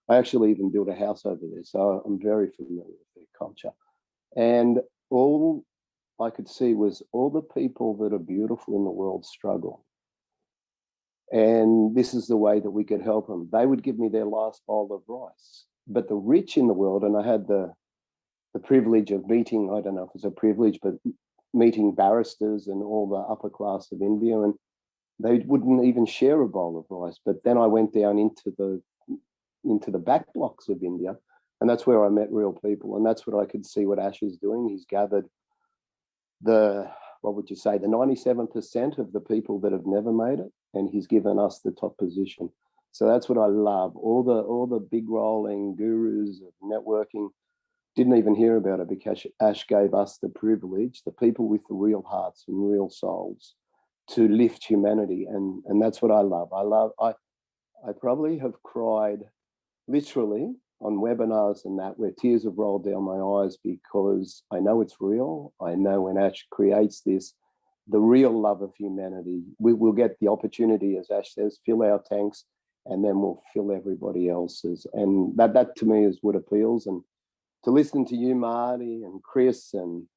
I actually even built a house over there, so I'm very familiar with their culture. And all I could see was all the people that are beautiful in the world struggle. And this is the way that we could help them. They would give me their last bowl of rice. But the rich in the world, and I had the privilege of meeting, I don't know if it's a privilege, but meeting barristers and all the upper class of India, and they wouldn't even share a bowl of rice. But then I went down into the back blocks of India, and that's where I met real people, and that's what I could see what Ash is doing. He's gathered the 97% of the people that have never made it, and he's given us the top position. So that's what I love. All the big rolling gurus of networking didn't even hear about it, because Ash gave us the privilege, the people with the real hearts and real souls, to lift humanity, and that's what I love. I probably have cried literally on webinars and that, where tears have rolled down my eyes, because I know it's real. I know when Ash creates this, the real love of humanity, we'll get the opportunity, as Ash says, fill our tanks, and then we'll fill everybody else's. And that to me is what appeals. And to listen to you, Marty and Chris, and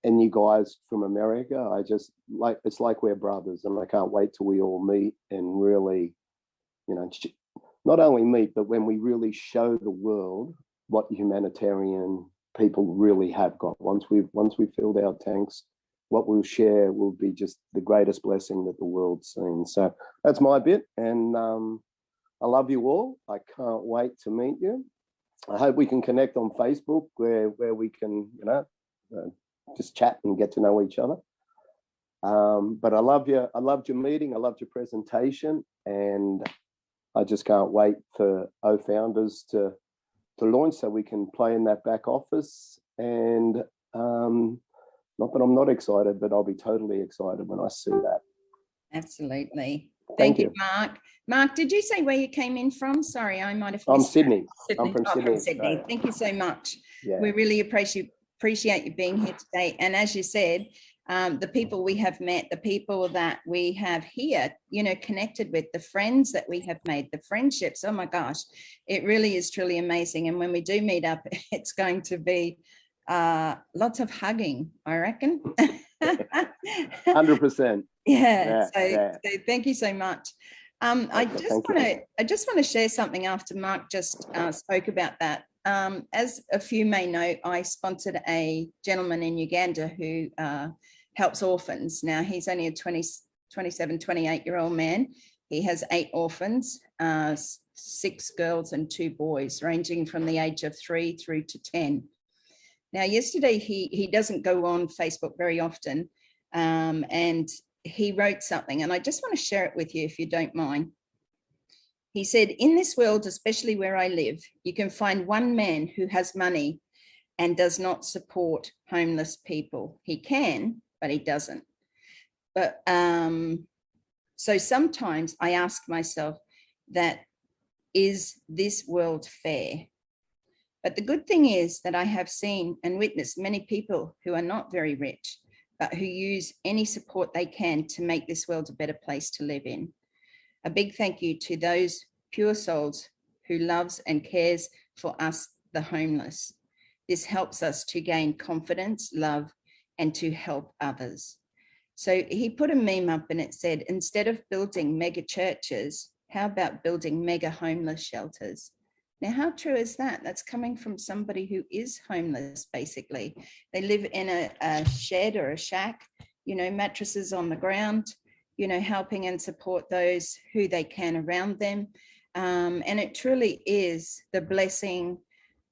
you guys from America, I just like, it's like we're brothers, and I can't wait till we all meet and really, you know, not only meet, but when we really show the world what humanitarian people really have got. Once we've filled our tanks, what we'll share will be just the greatest blessing that the world's seen. So that's my bit, and I love you all. I can't wait to meet you. I hope we can connect on Facebook, where we can, you know, just chat and get to know each other. But I love you. I loved your meeting. I loved your presentation, and I just can't wait for O-Founders to launch, so we can play in that back office. And not that I'm not excited, but I'll be totally excited when I see that.
Absolutely.
Thank you.
Mark. Mark, did you say where you came in from? Sorry, I might have
I'm
missed
Sydney.
Sydney.
I'm from
that.
Sydney.
From Sydney.
Australia.
Thank you so much.
Yeah.
We really appreciate you being here today. And as you said, the people we have met, the people that we have here, you know, connected with, the friends that we have made, the friendships, oh my gosh, it really is truly amazing. And when we do meet up, it's going to be lots of hugging, I reckon.
100%.
Yeah. So thank you so much. I just want to share something after Mark just spoke about that. As a few may know, I sponsored a gentleman in Uganda who helps orphans. Now, he's only a 27, 28-year-old man. He has 8 orphans, 6 girls and 2 boys, ranging from the age of 3 through to 10. Now, yesterday, he doesn't go on Facebook very often, and he wrote something, and I just want to share it with you if you don't mind. He said, in this world, especially where I live, you can find one man who has money and does not support homeless people. He can, but he doesn't. But so sometimes I ask myself that, is this world fair? But the good thing is that I have seen and witnessed many people who are not very rich, but who use any support they can to make this world a better place to live in. A big thank you to those pure souls who loves and cares for us, the homeless. This helps us to gain confidence, love, and to help others. So he put a meme up and it said, instead of building mega churches, how about building mega homeless shelters? Now, how true is that? That's coming from somebody who is homeless, basically. They live in a shed or a shack, you know, mattresses on the ground, you know, helping and support those who they can around them. And it truly is the blessing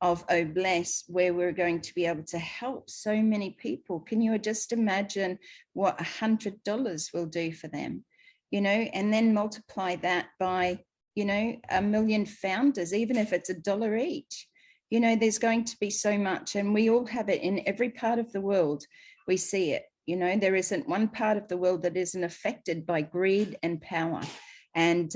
of Oh Bless, where we're going to be able to help so many people. Can you just imagine what $100 will do for them, you know, and then multiply that by, you know, 1 million founders, even if it's $1 each, you know, there's going to be so much, and we all have it in every part of the world. We see it, you know, there isn't one part of the world that isn't affected by greed and power. And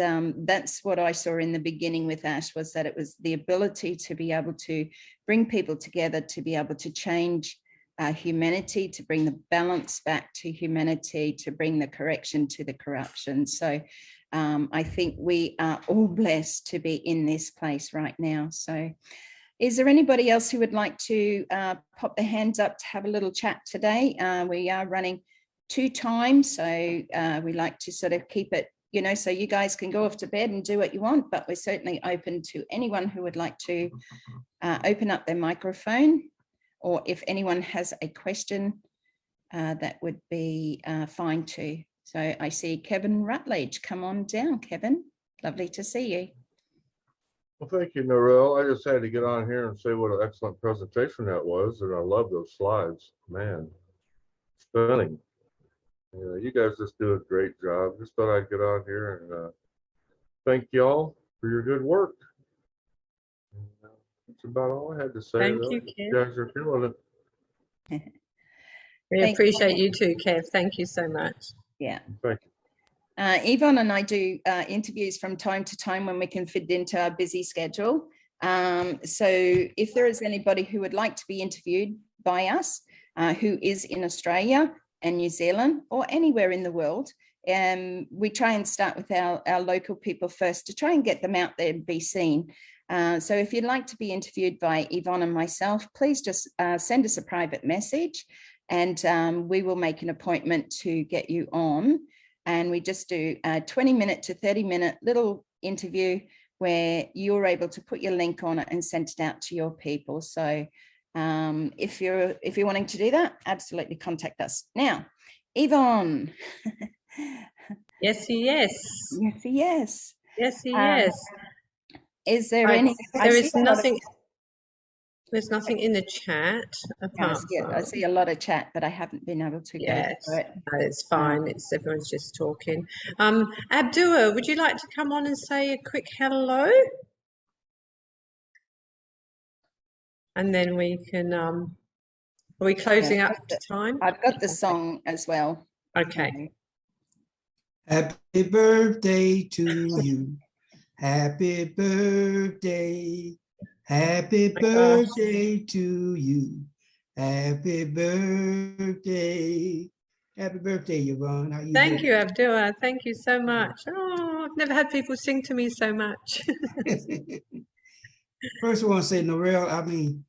that's what I saw in the beginning with Ash, was that it was the ability to be able to bring people together, to be able to change humanity, to bring the balance back to humanity, to bring the correction to the corruption. So I think we are all blessed to be in this place right now. So is there anybody else who would like to pop their hands up to have a little chat today? We are running 2 times, so we like to sort of keep it, you know, so you guys can go off to bed and do what you want, but we're certainly open to anyone who would like to open up their microphone, or if anyone has a question, that would be fine too. So I see Kevin Rutledge. Come on down, Kevin. Lovely to see you.
Well, thank you, Narelle. I just had to get on here and say what an excellent presentation that was, and I love those slides. Man, stunning. Yeah, you guys just do a great job. Just thought I'd get on here and thank y'all for your good work. And, that's about all I had to say.
Thank you, Kev.
You guys are killing it.
We appreciate you too, Kev. Thank you so much.
Yeah.
Thank you.
Yvonne and I do interviews from time to time when we can fit into our busy schedule. So if there is anybody who would like to be interviewed by us, who is in Australia and New Zealand or anywhere in the world, we try and start with our local people first to try and get them out there and be seen. So if you'd like to be interviewed by Yvonne and myself, please just send us a private message, and we will make an appointment to get you on. And we just do a 20-minute to 30-minute little interview where you're able to put your link on it and send it out to your people. So if you're wanting to do that, absolutely contact us. Now, Yvonne.
Yes.
Yes.
Yes.
Is there any?
There's nothing in the chat apart from.
I see a lot of chat, but I haven't been able to go through it.
No, it's fine. Everyone's just talking. Abdua, would you like to come on and say a quick hello? And then we can. Are we closing up to time?
I've got the song as well.
Okay.
Happy birthday to you. Happy birthday. Happy birthday to you. Happy birthday. Happy birthday, Yvonne. How you
Thank
doing?
you, Abdua. Thank you so much. Oh, I've never had people sing to me so much.
First, I want to say, Narelle, I mean,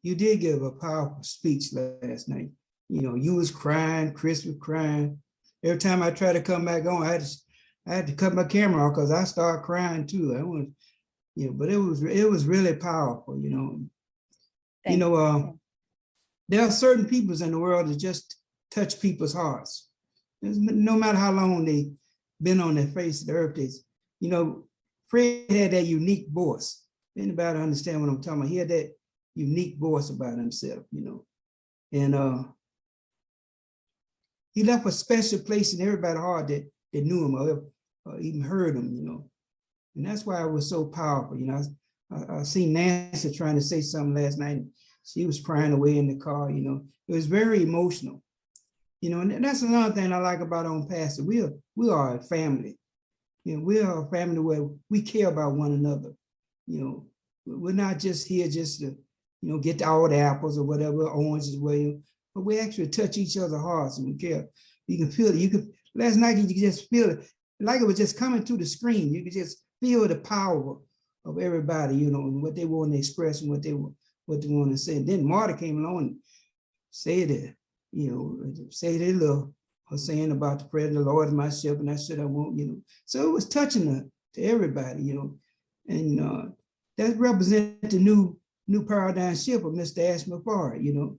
you did give a powerful speech last night. You know, you was crying, Chris was crying. Every time I try to come back on, I had to cut my camera off because I started crying too. I was, you know, but it was really powerful, you know. There are certain peoples in the world that just touch people's hearts. No matter how long they've been on the face of the earth, you know, Fred had that unique voice. Anybody understand what I'm talking about? He had that unique voice about himself, you know. And he left a special place in everybody's heart that knew him or even heard him, you know. And that's why it was so powerful. You know, I seen Nancy trying to say something last night. She was crying away in the car, you know. It was very emotional, you know, and that's another thing I like about ONPASSIVE. We are a family. You know, we are a family where we care about one another. You know, we're not just here just to, you know, get all the apples or whatever, oranges, but we actually touch each other's hearts and we care. You can feel it. Last night you could just feel it, like it was just coming through the screen. You could just feel the power of everybody, you know, and what they want to express and what they want to say. And then Marta came along and said that, you know, say they love her saying about the presence of the Lord is my shepherd, and that's what I want, you know. So it was touching her to everybody, you know, and that represents the new paradigm shift of Mr. Ashmore, you know.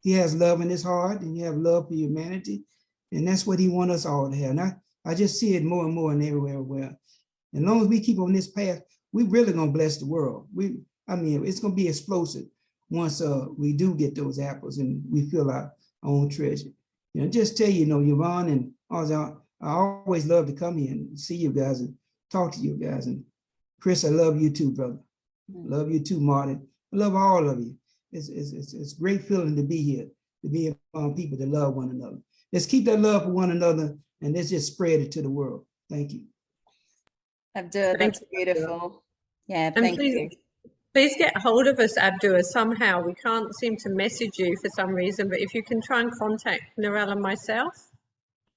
He has love in his heart, and he has love for humanity, and that's what he wants us all to have. And I just see it more and more and everywhere. Where, as long as we keep on this path, we really gonna bless the world. I mean, it's gonna be explosive once we do get those apples and we feel our own treasure. You know, just tell you, you know, Yvonne and I always love to come here and see you guys and talk to you guys. And Chris, I love you too, brother. Love you too, Martin. I love all of you. It's a great feeling to be here, to be among people that love one another. Let's keep that love for one another and let's just spread it to the world. Thank you.
Abdua, that's beautiful. Yeah, thank you.
Please get hold of us, Abdua, somehow. We can't seem to message you for some reason, but if you can try and contact Narelle and myself.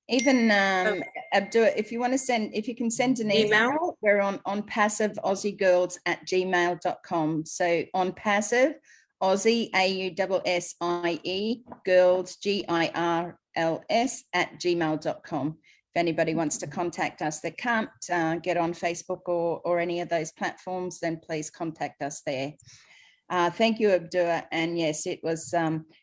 Even Abdua, if you want to send, if you can send an email, we're on onpassiveaussiegirls@gmail.com. So onpassive, Aussie, AUSSIE, girls, GIRLS @gmail.com. If anybody wants to contact us that can't get on Facebook or any of those platforms, then please contact us there. Thank you, Abdua. And yes, it was,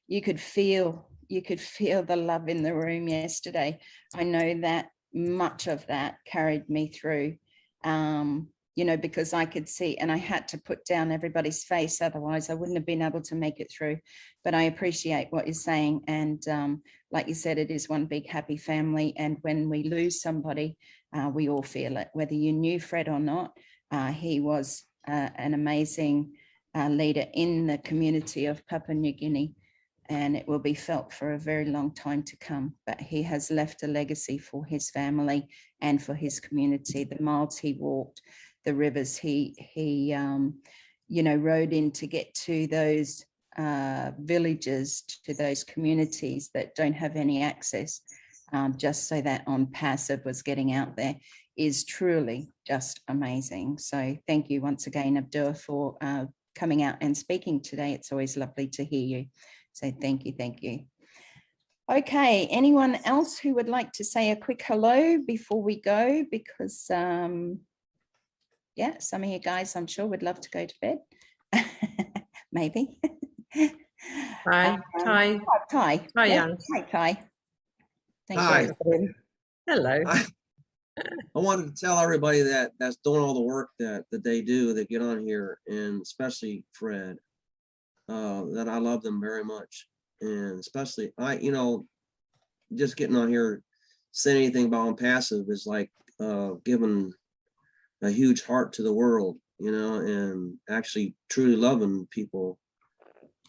you could feel the love in the room yesterday. I know that much of that carried me through, you know, because I could see, and I had to put down everybody's face, otherwise I wouldn't have been able to make it through. But I appreciate what you're saying. And like you said, it is one big happy family. And when we lose somebody, we all feel it, whether you knew Fred or not. He was an amazing leader in the community of Papua New Guinea. and it will be felt for a very long time to come. But he has left a legacy for his family and for his community. The miles he walked, the rivers he rode in to get to those villages, to those communities that don't have any access, just so that ONPASSIVE was getting out there, is truly just amazing. So thank you once again, Abdul, for coming out and speaking today. It's always lovely to hear you. So thank you, thank you. Okay, anyone else who would like to say a quick hello before we go? Because yeah, some of you guys, I'm sure, would love to go to bed. Maybe.
Hi, Ty.
Ty.
Hi,
Yeah.
Jan.
Hi, Ty. Thank
Hi.
you.
Hello.
I wanted to tell everybody that's doing all the work that they do, that get on here, and especially Fred, that I love them very much. And especially just getting on here, saying anything about ONPASSIVE is like giving a huge heart to the world, and actually truly loving people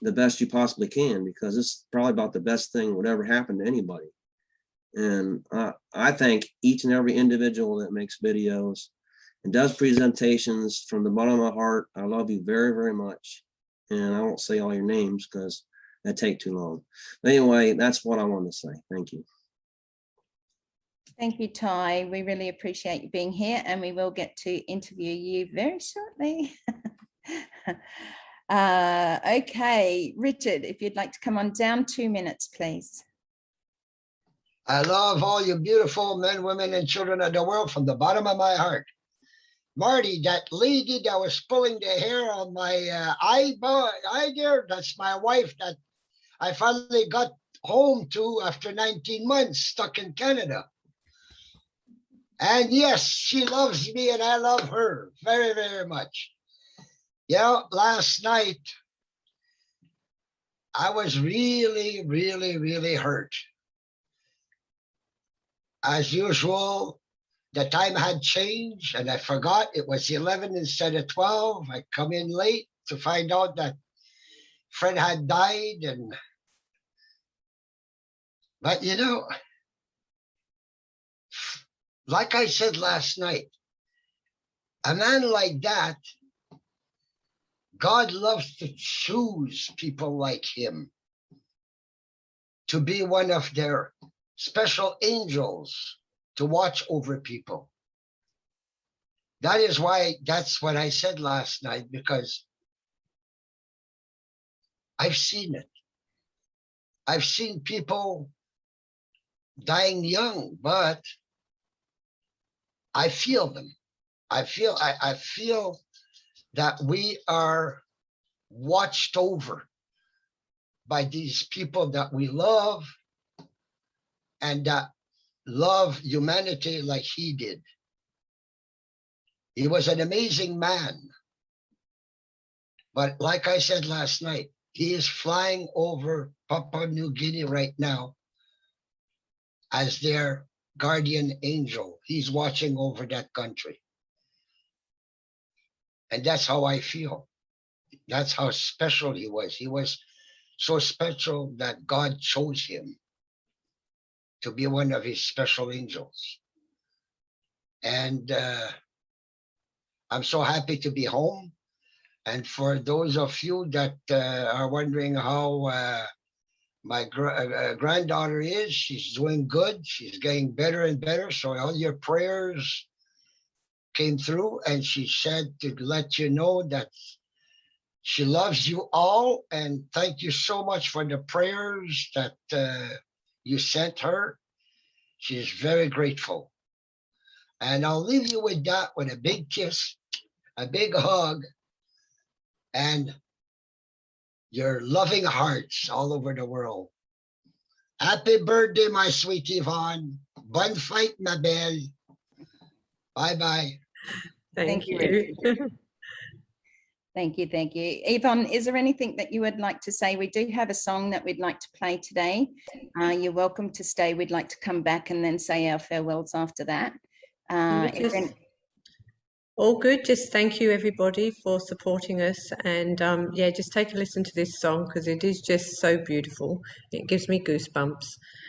the best you possibly can, because it's probably about the best thing would ever happen to anybody. And I thank each and every individual that makes videos and does presentations from the bottom of my heart. I love you very, very much. And I won't say all your names because that'd take too long. But anyway, that's what I wanted to say. Thank you.
Thank you, Ty. We really appreciate you being here, and we will get to interview you very shortly. Okay, Richard, if you'd like to come on down, 2 minutes, please.
I love all you beautiful men, women, and children of the world from the bottom of my heart. Marty, that lady that was pulling the hair on my eye there, that's my wife that I finally got home to after 19 months stuck in Canada. And yes, she loves me and I love her very, very much. Last night, I was really, really, really hurt. As usual, the time had changed and I forgot it was 11 instead of 12. I come in late to find out that Fred had died. But like I said last night, a man like that, God loves to choose people like him to be one of their special angels to watch over people. That's what I said last night, because I've seen it. I've seen people dying young, but I feel them. I feel that we are watched over by these people that we love and that love humanity like he did. He was an amazing man. But like I said last night, he is flying over Papua New Guinea right now as their guardian angel. He's watching over that country. And that's how I feel. That's how special he was. He was so special that God chose him to be one of his special angels. And I'm so happy to be home. And for those of you that are wondering how my granddaughter is, she's doing good. She's getting better and better. So all your prayers came through, and she said to let you know that she loves you all. And thank you so much for the prayers that you sent her. She's very grateful. And I'll leave you with that, with a big kiss, a big hug, and your loving hearts all over the world. Happy birthday, my sweet Yvonne. Bonne fête, ma belle. Bye-bye.
Thank you.
Thank you, thank you. Yvonne, is there anything that you would like to say? We do have a song that we'd like to play today. You're welcome to stay. We'd like to come back and then say our farewells after that.
All good. Just thank you everybody for supporting us, and yeah, just take a listen to this song because it is just so beautiful. It gives me goosebumps.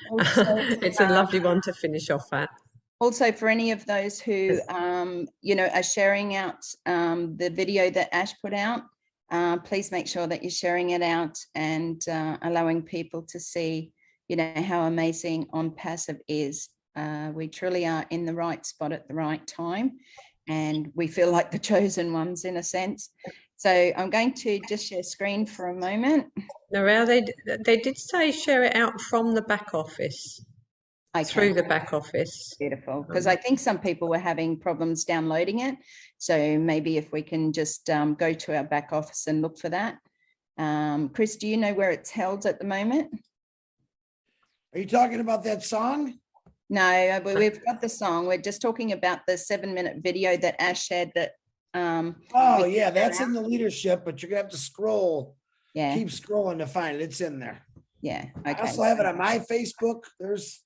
Also,
It's a lovely one to finish off at.
Also, for any of those who, you know, are sharing out the video that Ash put out, please make sure that you're sharing it out and allowing people to see, you know, how amazing ONPASSIVE is. We truly are in the right spot at the right time, and we feel like the chosen ones in a sense. So I'm going to just share screen for a moment.
Narelle, they did say share it out from the back office.
Okay.
Through the back office.
Beautiful, because I think some people were having problems downloading it. So maybe if we can just go to our back office and look for that. Chris, do you know where it's held at the moment?
Are you talking about that song?
No, we've got the song. We're just talking about the 7-minute video that Ash shared that.
Oh yeah, that's in the leadership, but you're gonna have to scroll.
Yeah.
Keep scrolling to find it. It's in there.
Yeah.
I
Okay.
also have it on my Facebook. There's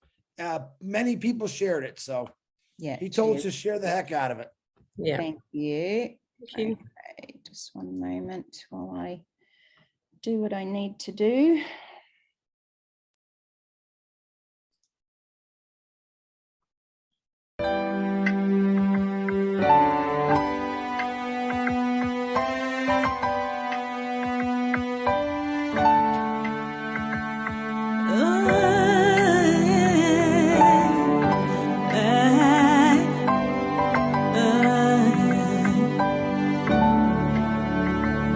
many people shared it, so
yeah,
he told us to share the heck out of it.
Yeah.
Thank you.
Thank you.
Okay, just one moment while I do what I need to do.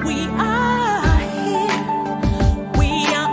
We are here, we are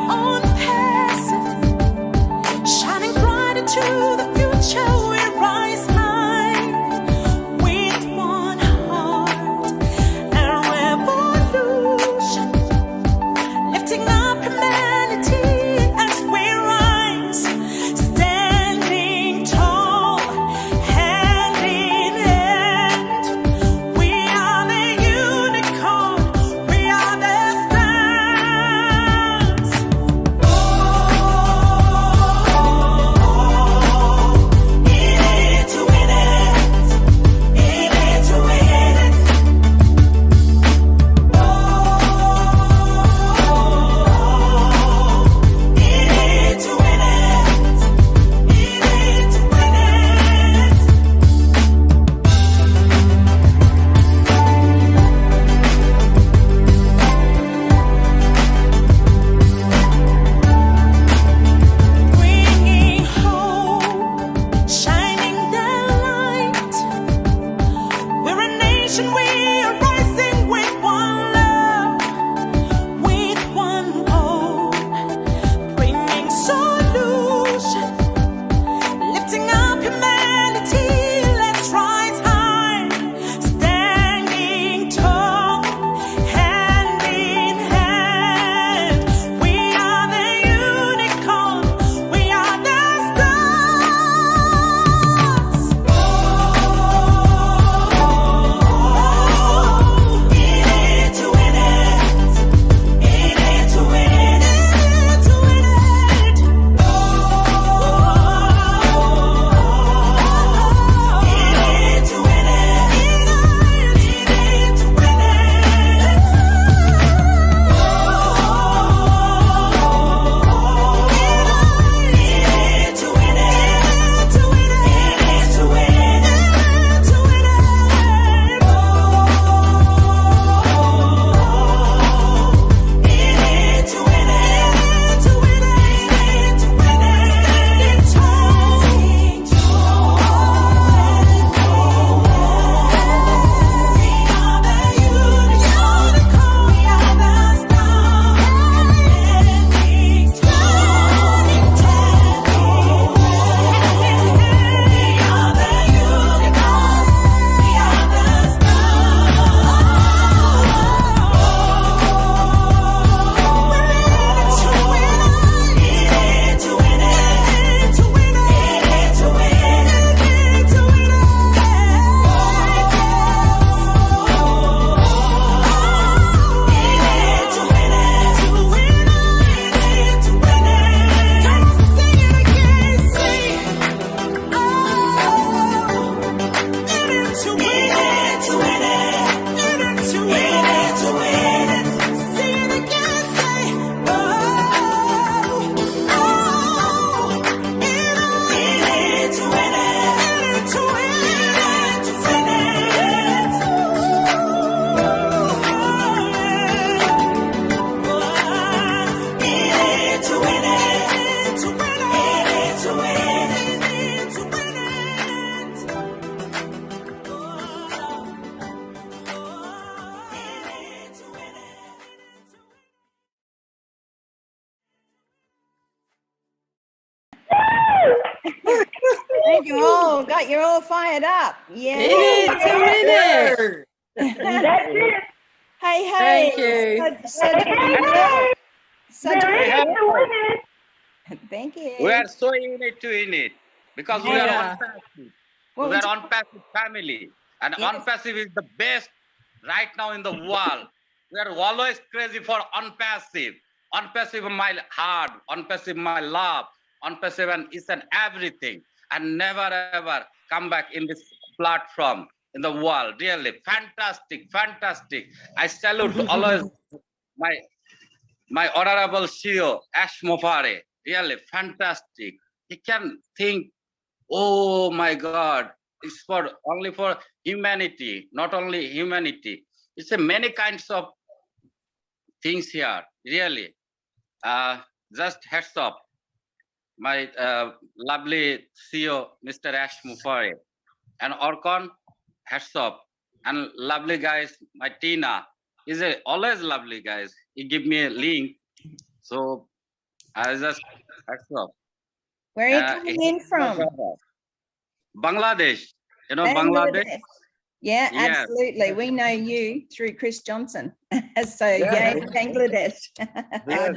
got you all fired up. Yeah.
In it,
That's it.
Hey,
Thank you.
Thank you.
We are so in it to in it because we are
Yeah.
ONPASSIVE.
What
We
would
are
you-
ONPASSIVE family. And
Yes.
ONPASSIVE is the best right now in the world. We are always crazy for ONPASSIVE. ONPASSIVE my heart, ONPASSIVE my love, ONPASSIVE and each and everything. And never ever come back in this platform in the world. Really fantastic, fantastic. I salute always my honorable CEO, Ash Mofare. Really fantastic. He can think, oh my God, it's for only for humanity, not only humanity. It's a many kinds of things here, really. Just heads up, my lovely CEO, Mr. Ash Mufare, and Orkon, heads up, and lovely guys, my Tina, is a always lovely guys. He give me a link, so I just heads up.
Where are you coming in from?
Bangladesh, you know Bangladesh.
Yeah,
Yes.
absolutely. We know you through Chris Johnson. So yeah, Bangladesh.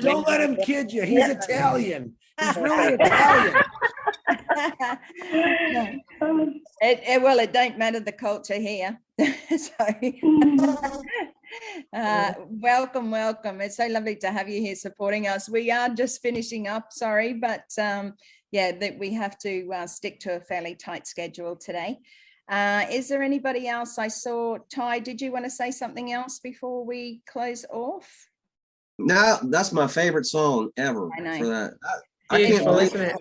Don't let him kid you. He's Italian. He's really Italian.
Well, it don't matter the culture here. So welcome. It's so lovely to have you here supporting us. We are just finishing up, sorry, but yeah, that we have to stick to a fairly tight schedule today. Is there anybody else? I saw Ty, did you want to say something else before we close off?
No, that's my favorite song ever.
I know.
For that.
Beautiful,
I can't believe
isn't it?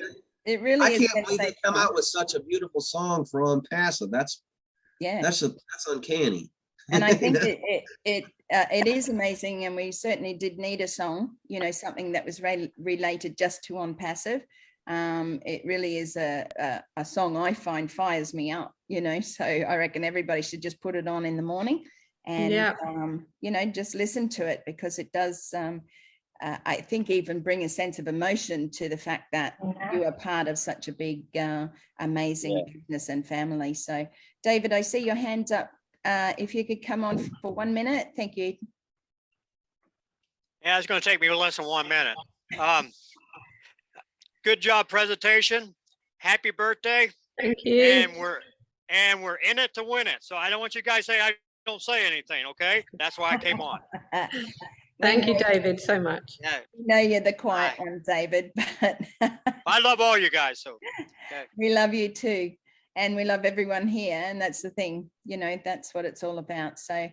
It really
I
is.
can't believe they come out with such a beautiful song for ONPASSIVE. That's uncanny.
And I think it is amazing, and we certainly did need a song, you know, something that was related just to ONPASSIVE. It really is a song I find fires me up, you know, so I reckon everybody should just put it on in the morning and, you know, just listen to it, because it does, I think, even bring a sense of emotion to the fact that you are part of such a big, amazing business and family. So, David, I see your hand up. If you could come on for 1 minute. Thank you.
Yeah, it's going to take me less than 1 minute. Good job presentation. Happy birthday.
Thank you.
And we're in it to win it. So I don't want you guys to say I don't say anything, okay? That's why I came on.
Thank you, David, so much.
Yeah.
No, you're the quiet one, David, but
I love all you guys. So okay.
We love you too. And we love everyone here. And that's the thing, you know, that's what it's all about. So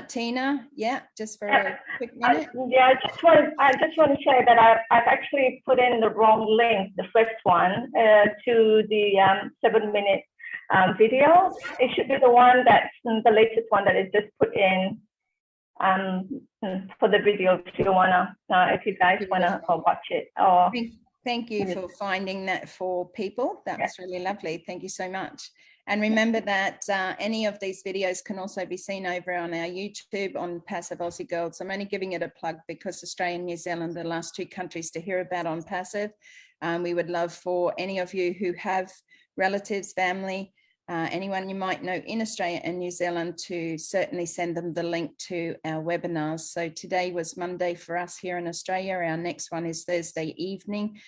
Tina, just for a quick minute.
I just want to say that I've actually put in the wrong link, the first one, to the 7-minute video. It should be the one that's the latest one that is just put in for the video if you guys wanna watch it. Or
Thank you for finding that for people. That was really lovely. Thank you so much. And remember that any of these videos can also be seen over on our YouTube on Passive Aussie Girls. I'm only giving it a plug because Australia and New Zealand are the last 2 countries to hear about ONPASSIVE. We would love for any of you who have relatives, family, anyone you might know in Australia and New Zealand to certainly send them the link to our webinars. So today was Monday for us here in Australia. Our next one is Thursday evening,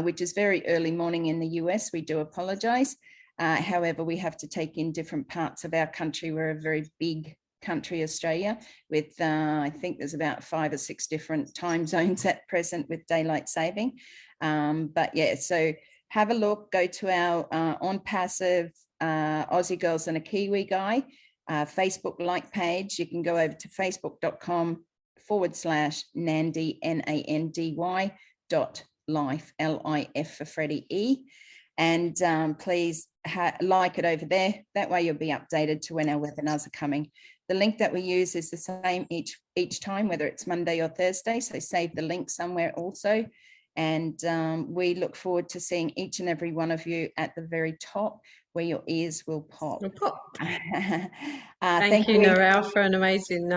which is very early morning in the US. We do apologize. However, we have to take in different parts of our country. We're a very big country, Australia, with I think there's about 5 or 6 different time zones at present with daylight saving. But yeah, so have a look, go to our ONPASSIVE Aussie Girls and a Kiwi Guy Facebook like page. You can go over to facebook.com/Nandy, NANDY.life, LIF for Freddie E. And please like it over there. That way you'll be updated to when our webinars are coming. The link that we use is the same each time, whether it's Monday or Thursday. So save the link somewhere also. And we look forward to seeing each and every one of you at the very top where your ears will pop.
Thank you, Narelle, for an amazing,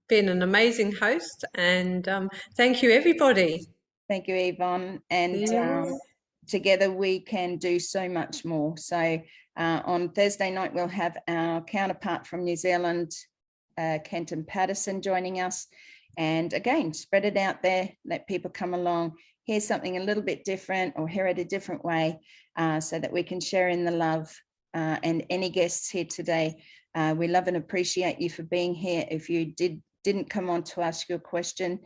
being an amazing host. And thank you, everybody.
Thank you, Yvonne. And together we can do so much more. So on Thursday night, we'll have our counterpart from New Zealand, Kenton Patterson, joining us. And again, spread it out there, let people come along, hear something a little bit different or hear it a different way, so that we can share in the love. And any guests here today, we love and appreciate you for being here. If you didn't come on to ask your question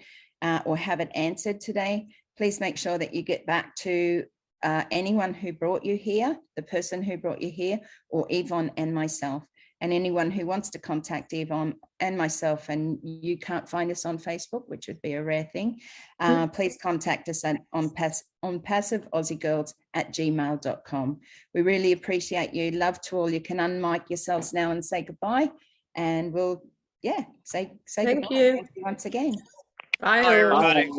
or have it answered today, please make sure that you get back to anyone who brought you here, the person who brought you here, or Yvonne and myself. And anyone who wants to contact Yvonne and myself, and you can't find us on Facebook, which would be a rare thing, please contact us at onpassiveaussiegirls@gmail.com. We really appreciate you. Love to all. You can unmic yourselves now and say goodbye. And we'll, say
Thank
goodbye.
you.
Thank you once again.
Bye,
Bye,
all.
everybody.